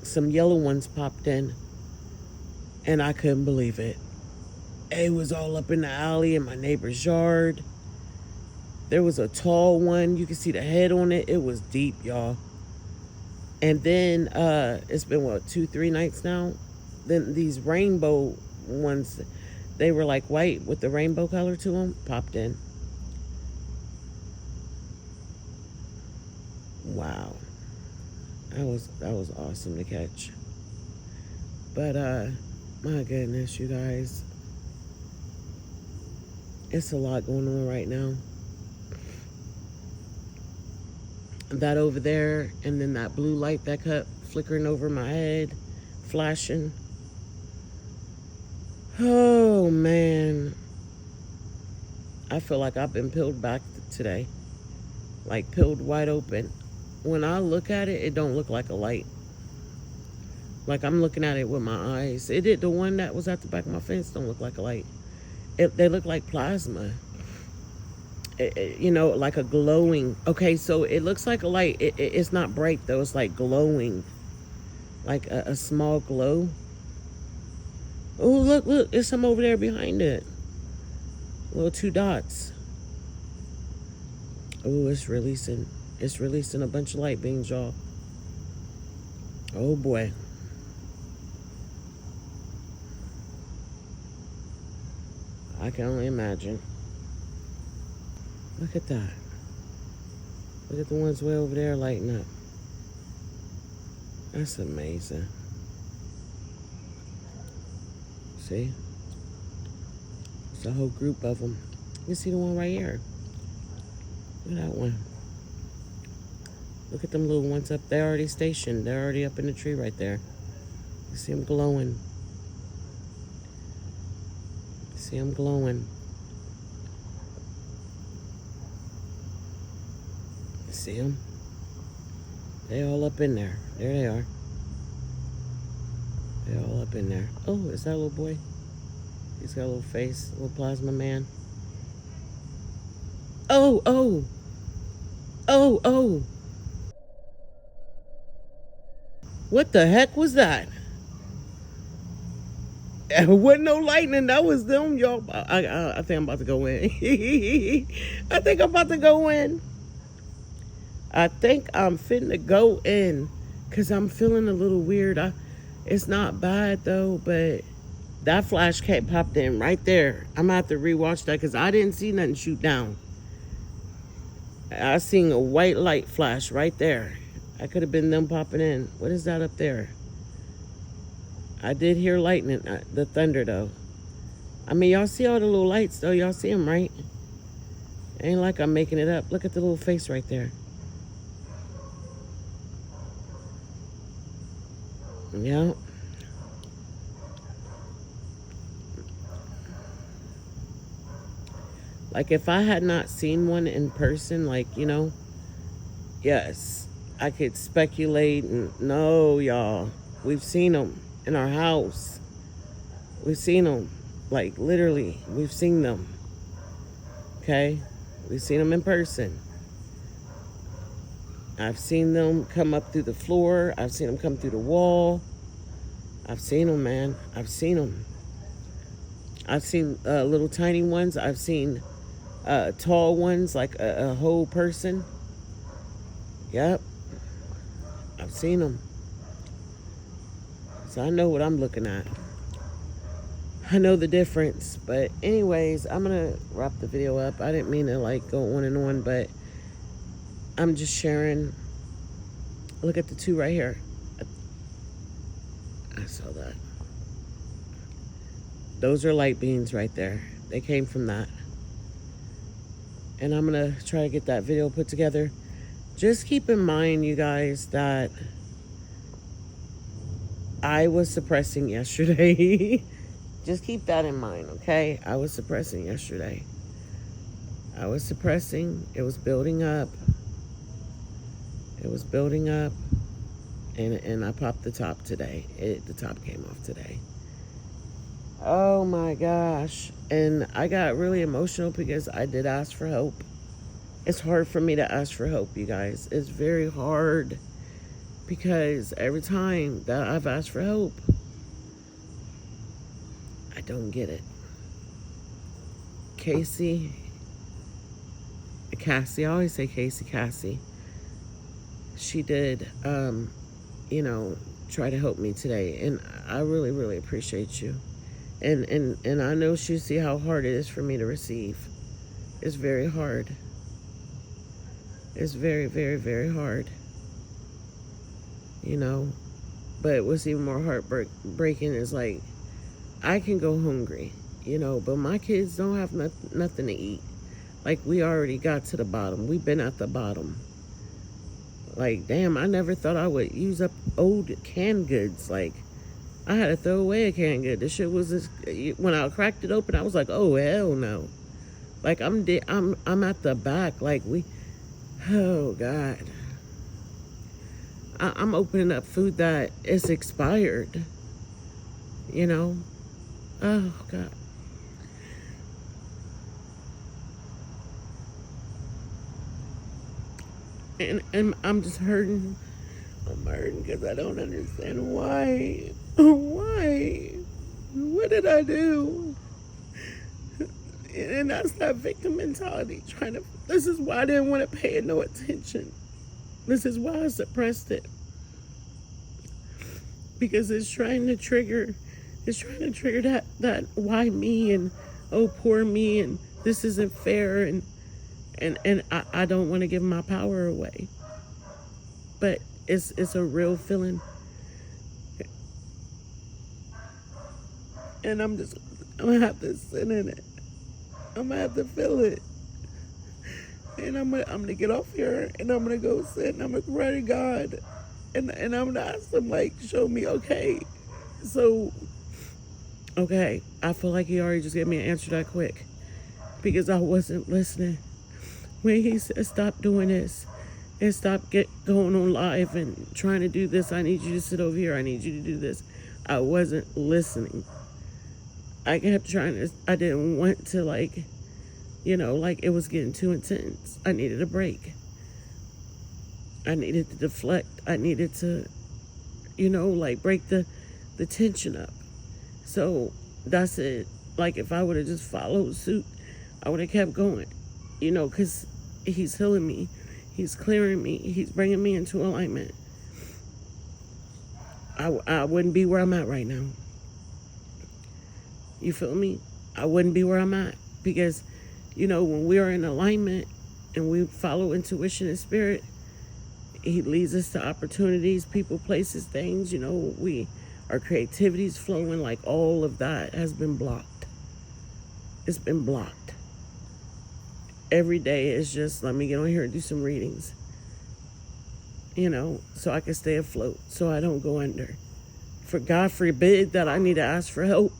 some yellow ones popped in, and I couldn't believe it. It was all up in the alley in my neighbor's yard. There was a tall one. You can see the head on it. It was deep, y'all. And then it's been, what, 2-3 nights now? Then these rainbow ones, they were like white with the rainbow color to them, popped in. Wow. That was awesome to catch. But my goodness, you guys. It's a lot going on right now. That over there, and then that blue light that kept flickering over my head, flashing. Oh man. I feel like I've been peeled back today. Like peeled wide open. When I look at it, it don't look like a light. Like I'm looking at it with my eyes. It did. The one that was at the back of my fence don't look like a light. They look like plasma. You know, like a glowing. Okay, so it looks like a light. It's not bright though. It's like glowing, like a small glow. Oh, look, look! There's some over there behind it. Little 2 dots. Oh, it's releasing. It's releasing a bunch of light beams, y'all. Oh boy. I can only imagine. Look at that. Look at the ones way over there lighting up. That's amazing. See? It's a whole group of them. You see the one right here? Look at that one. Look at them little ones up. They're already stationed. They're already up in the tree right there. You see them glowing. See them glowing. See them? They all up in there. There they are. They're all up in there. Oh, is that a little boy? He's got a little face, a little plasma man. Oh, oh. Oh, oh. What the heck was that? There wasn't no lightning. That was them, y'all. I think I'm about to go in. I think I'm about to go in. I think I'm finna go in because I'm feeling a little weird. It's not bad though, but that flash cat popped in right there. I'm gonna have to rewatch that because I didn't see nothing shoot down. I seen a white light flash right there. I could have been them popping in. What is that up there? I did hear lightning, the thunder though. I mean, y'all see all the little lights though. Y'all see them, right? Ain't like I'm making it up. Look at the little face right there. Yeah. Like, if I had not seen one in person, like, yes, I could speculate. And no, y'all, we've seen them in our house. We've seen them. Like, literally, we've seen them. Okay? We've seen them in person. I've seen them come up through the floor. I've seen them come through the wall. I've seen them, man. I've seen them. I've seen little tiny ones. I've seen tall ones, like a whole person. Yep. I've seen them. So I know what I'm looking at. I know the difference. But anyways, I'm going to wrap the video up. I didn't mean to like go on and on, but I'm just sharing. Look at the two right here. I saw that. Those are light beams right there. They came from that. And I'm going to try to get that video put together. Just keep in mind, you guys, that I was suppressing yesterday. Just keep that in mind, okay? I was suppressing yesterday. I was suppressing. It was building up. It was building up. And I popped the top today. The top came off today. Oh my gosh. And I got really emotional because I did ask for help. It's hard for me to ask for help, you guys. It's very hard because every time that I've asked for help, I don't get it. Cassie, I always say Cassie. She did, try to help me today. And I really, really appreciate you. And I know she see how hard it is for me to receive. It's very hard. It's very, very, very hard. But what's even more heartbreaking is like, I can go hungry, but my kids don't have nothing to eat. Like, we already got to the bottom. We've been at the bottom. Like, damn, I never thought I would use up old canned goods. Like, I had to throw away a canned good. This shit was just, when I cracked it open, I was like, oh, hell no. Like, I'm at the back. Like, oh, God. I'm opening up food that is expired. Oh, God. And I'm just hurting. I'm hurting because I don't understand why. Why? What did I do? And that's that victim mentality. This is why I didn't want to pay it no attention. This is why I suppressed it. Because it's trying to trigger that why me, and oh, poor me, and this isn't fair, and I don't want to give my power away. But it's a real feeling. And I'm gonna have to sit in it. I'm gonna have to feel it. And I'm gonna get off here and I'm gonna go sit and I'm gonna pray to God. And I'm gonna ask him, like, show me, okay. So, okay, I feel like he already just gave me an answer that quick. Because I wasn't listening. When he said, stop doing this and stop going on live and trying to do this. I need you to sit over here. I need you to do this. I wasn't listening. I kept trying to, I didn't want to, like, it was getting too intense. I needed a break. I needed to deflect. I needed to, break the tension up. So that's it. Like, if I would have just followed suit, I would have kept going, because he's healing me. He's clearing me. He's bringing me into alignment. I wouldn't be where I'm at right now. You feel me? I wouldn't be where I'm at because, when we are in alignment and we follow intuition and spirit, he leads us to opportunities, people, places, things, our creativity's flowing. Like, all of that has been blocked. It's been blocked. Every day is just, let me get on here and do some readings, so I can stay afloat, so I don't go under. For God forbid that I need to ask for help.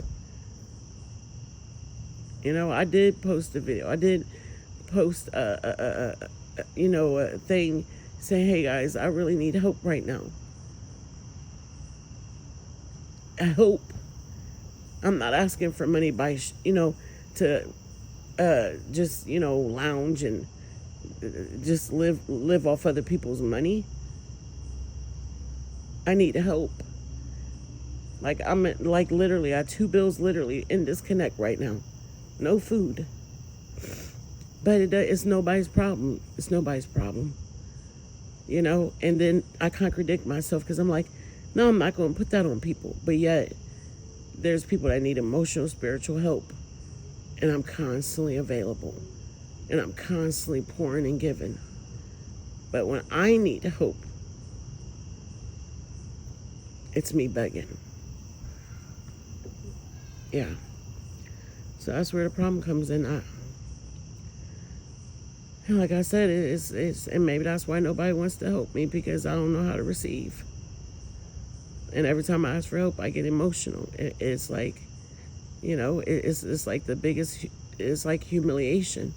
You know, I did post a video. I did post a thing saying, hey guys, I really need help right now. I hope. I'm not asking for money by, to just, lounge and just live off other people's money. I need help. Like, literally, I have 2 bills literally in disconnect right now. No food. But it's nobody's problem. It's nobody's problem. And then I contradict myself because I'm like, no, I'm not going to put that on people. But yet, there's people that need emotional, spiritual help. And I'm constantly available. And I'm constantly pouring and giving. But when I need help, it's me begging. Yeah. So that's where the problem comes in. And like I said, it's and maybe that's why nobody wants to help me, because I don't know how to receive. And every time I ask for help, I get emotional. It's like, it's like the biggest, it's like humiliation.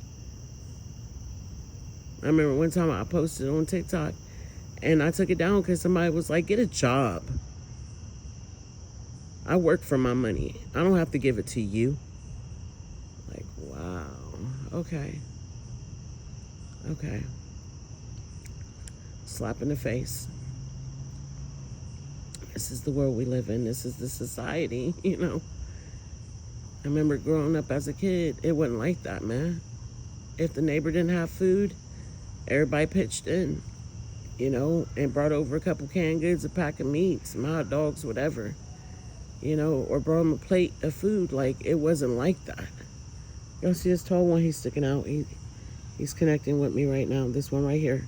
I remember one time I posted on TikTok and I took it down because somebody was like, get a job. I work for my money. I don't have to give it to you. Like, wow. Okay. Slap in the face. This is the world we live in. This is the society, I remember growing up as a kid, it wasn't like that, man. If the neighbor didn't have food, everybody pitched in, and brought over a couple canned goods, a pack of meat, some hot dogs, whatever, or brought them a plate of food. Like, it wasn't like that. Y'all see this tall one? He's sticking out. He's connecting with me right now. This one right here.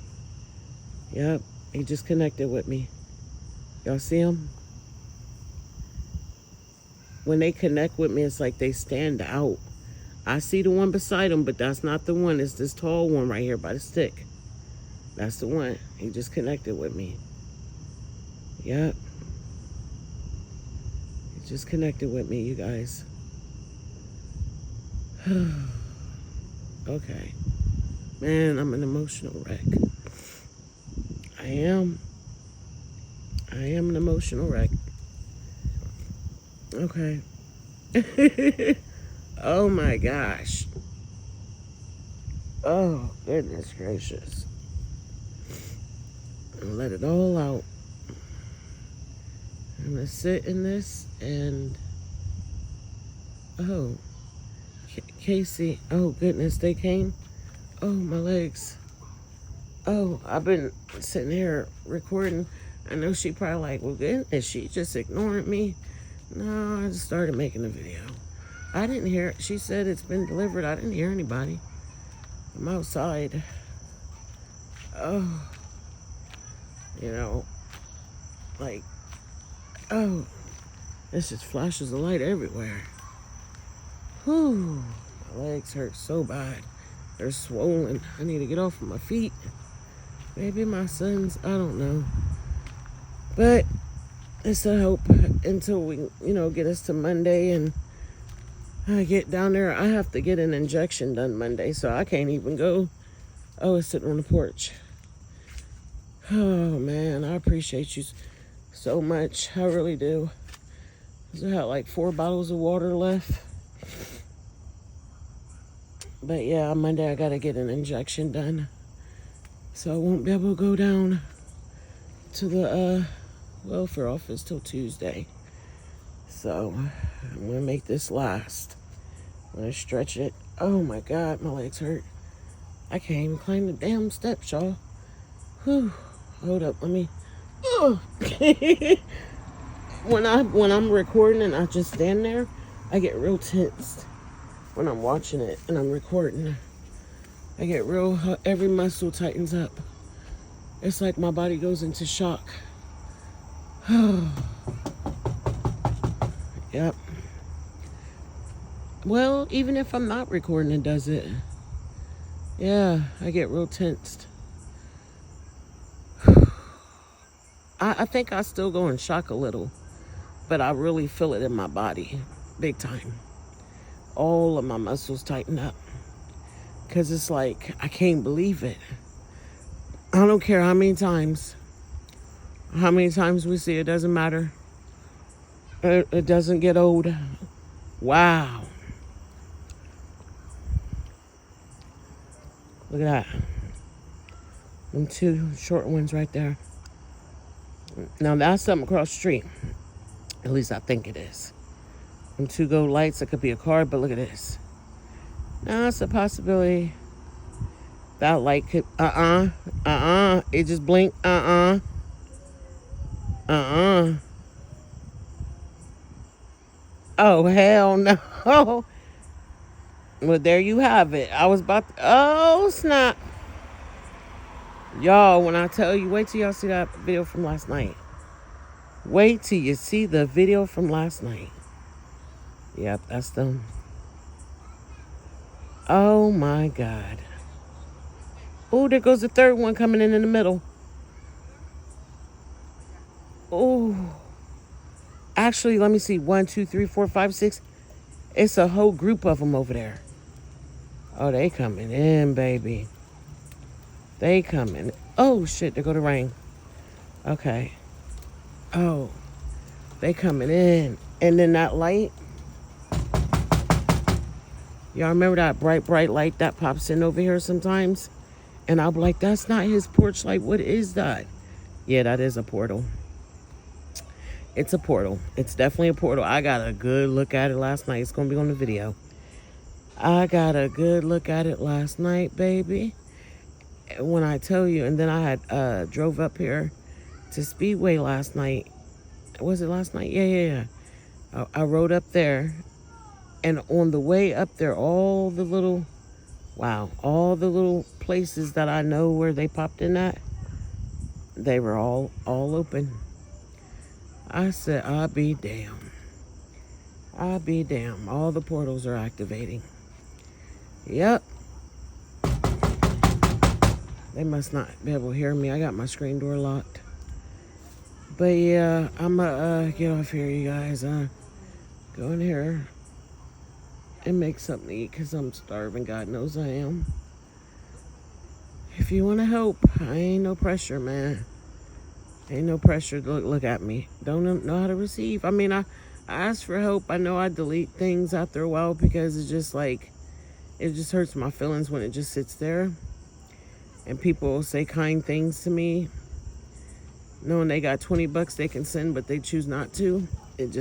Yep, he just connected with me. Y'all see him? When they connect with me, it's like they stand out. I see the one beside him, but that's not the one. It's this tall one right here by the stick. That's the one. He just connected with me. Yep. He just connected with me, you guys. Okay. Man, I'm an emotional wreck. I am an emotional wreck. Okay. Oh my gosh. Oh, goodness gracious. And let it all out. I'm gonna sit in this and... Oh. Casey. Oh, goodness, they came. Oh, my legs. Oh, I've been sitting here recording. I know she probably like, well, goodness, she just ignoring me. No, I just started making a video. I didn't hear it. She said it's been delivered. I didn't hear anybody. I'm outside. Oh. Like, oh. This just flashes of light everywhere. Whew. My legs hurt so bad. They're swollen. I need to get off of my feet. Maybe my sons, I don't know. But it's a hope until we, get us to Monday and I get down there. I have to get an injection done Monday, so I can't even go. Oh, it's sitting on the porch. Oh, man, I appreciate you so much. I really do. I have like 4 bottles of water left. But yeah, Monday I gotta get an injection done. So I won't be able to go down to the welfare office till Tuesday. So I'm gonna make this last. I'm gonna stretch it. Oh my God, my legs hurt. I can't even climb the damn steps, y'all. Whew. Hold up, let me. Oh. When I'm recording and I just stand there, I get real tense. When I'm watching it and I'm recording, I get real, every muscle tightens up. It's like my body goes into shock. Yep. Well, even if I'm not recording, it does it. Yeah, I get real tensed. I think I still go in shock a little, but I really feel it in my body, big time. all of my muscles tighten up. Because it's like, I can't believe it. I don't care how many times we see it, doesn't matter. It doesn't get old. Wow. Look at that. Them two short ones right there. Now that's something across the street. At least I think it is. Them two gold lights, it could be a car, but look at this. Now it's a possibility that light could, it just blinked, Oh, hell no. Well, there you have it. I was about to, oh, snap. Y'all, when I tell you, wait till y'all see that video from last night. Wait till you see the video from last night. Yep, that's them. Oh, my God. Oh, there goes the third one coming in the middle. Oh. Actually, let me see. 1, 2, 3, 4, 5, 6. It's a whole group of them over there. Oh, they coming in, baby. They coming. Oh, shit, there go the rain. Okay. Oh, they coming in. And then that light. Y'all remember that bright light that pops in over here sometimes? And I'll be like, that's not his porch light. What is that? Yeah, that is a portal. It's a portal. It's definitely a portal. I got a good look at it last night. It's going to be on the video. I got a good look at it last night, baby. When I tell you, and then I had drove up here to Speedway last night. Was it last night? Yeah. I rode up there, and on the way up there, all the little places that I know where they popped in at, they were all open. I said, I'll be damned. All the portals are activating. Yep. They must not be able to hear me. I got my screen door locked. But yeah, I'm gonna get off here, you guys. Go in here and make something to eat because I'm starving. God knows I am. If you want to help, I ain't no pressure, man. Ain't no pressure. Look at me. Don't know how to receive. I mean, I ask for help. I know I delete things after a while because it's just like, it just hurts my feelings when it just sits there. And people will say kind things to me, knowing they got $20 they can send, but they choose not to. It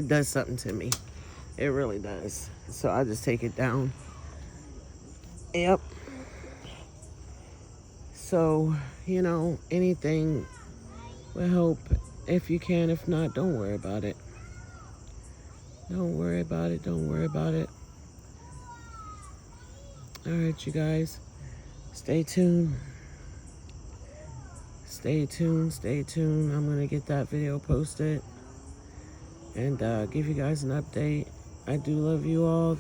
does something to me. It really does. So I just take it down. Yep. So, anything will help if you can. If not, don't worry about it. Don't worry about it. All right, you guys. Stay tuned. I'm going to get that video posted and give you guys an update. I do love you all.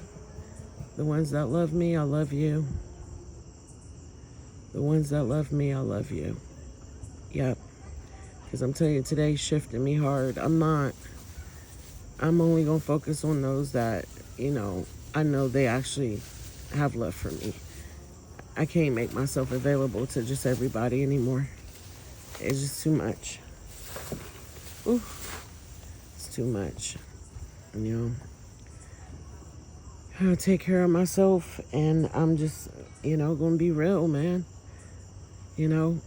The ones that love me, I love you. The ones that love me, I love you. Yep. Because I'm telling you, today's shifting me hard. I'm only going to focus on those that, I know they actually have love for me. I can't make myself available to just everybody anymore. It's just too much. Ooh, it's too much. I'll take care of myself, and I'm just, gonna be real, man.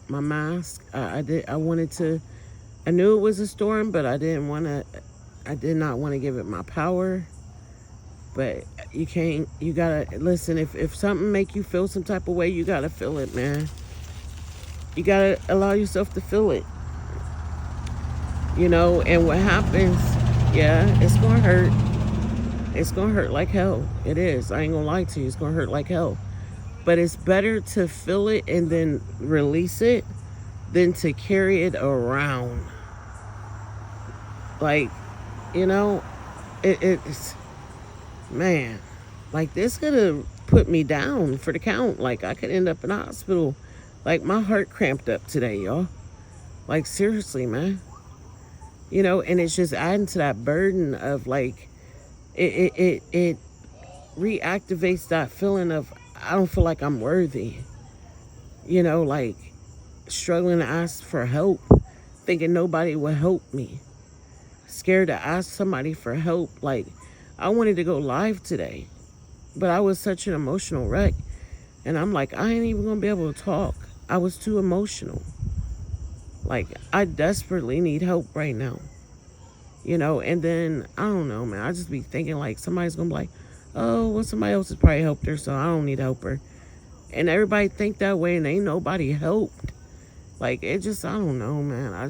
My mask. I knew it was a storm, but I did not want to give it my power. But you gotta, listen, if something make you feel some type of way, you gotta feel it, man. You gotta allow yourself to feel it. And what happens, yeah, it's gonna hurt. It's gonna hurt like hell. It is. I ain't gonna lie to you. It's gonna hurt like hell. But it's better to feel it and then release it than to carry it around. Like, it's, man, like this could have put me down for the count. Like I could end up in the hospital. Like my heart cramped up today, y'all. Like seriously, man. And it's just adding to that burden of like, it reactivates that feeling of I don't feel like I'm worthy. Like struggling to ask for help, thinking nobody will help me, scared to ask somebody for help. Like, I wanted to go live today, but I was such an emotional wreck. And I'm like, I ain't even gonna be able to talk. I was too emotional. Like, I desperately need help right now. And then, I don't know, man. I just be thinking, like, somebody's gonna be like, oh, well, somebody else has probably helped her, so I don't need to help her. And everybody think that way, and ain't nobody helped. Like, it just, I don't know, man. I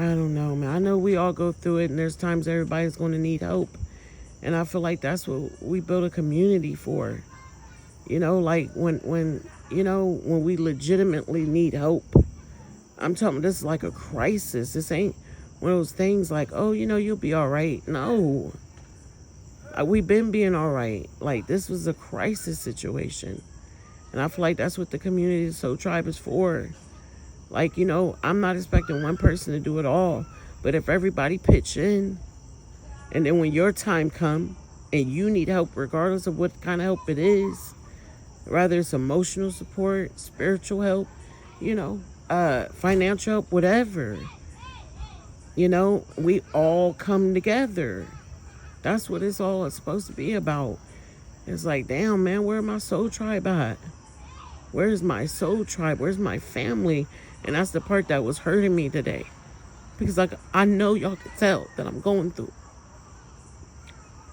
don't know, man. I know we all go through it, and there's times everybody's going to need help. And I feel like that's what we build a community for. Like when we legitimately need help. I'm talking, this is like a crisis. This ain't one of those things like, oh, you'll be all right. No. We've been being all right. Like, this was a crisis situation. And I feel like that's what the community Soul Tribe is for. Like, I'm not expecting one person to do it all. But if everybody pitch in, and then when your time come and you need help, regardless of what kind of help it is, whether it's emotional support, spiritual help, financial help, whatever, we all come together. That's what it's all supposed to be about. It's like, damn, man, where my soul tribe at? Where's my soul tribe? Where's my family? And that's the part that was hurting me today. Because, like, I know y'all can tell that I'm going through.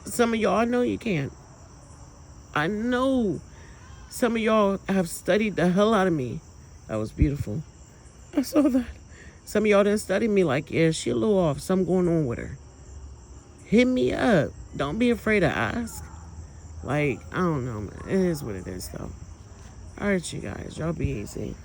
Some of y'all, I know you can. I know some of y'all have studied the hell out of me. That was beautiful. I saw that. Some of y'all didn't study me like, yeah, she a little off. Something going on with her. Hit me up. Don't be afraid to ask. Like, I don't know, man. It is what it is, though. All right, you guys. Y'all be easy.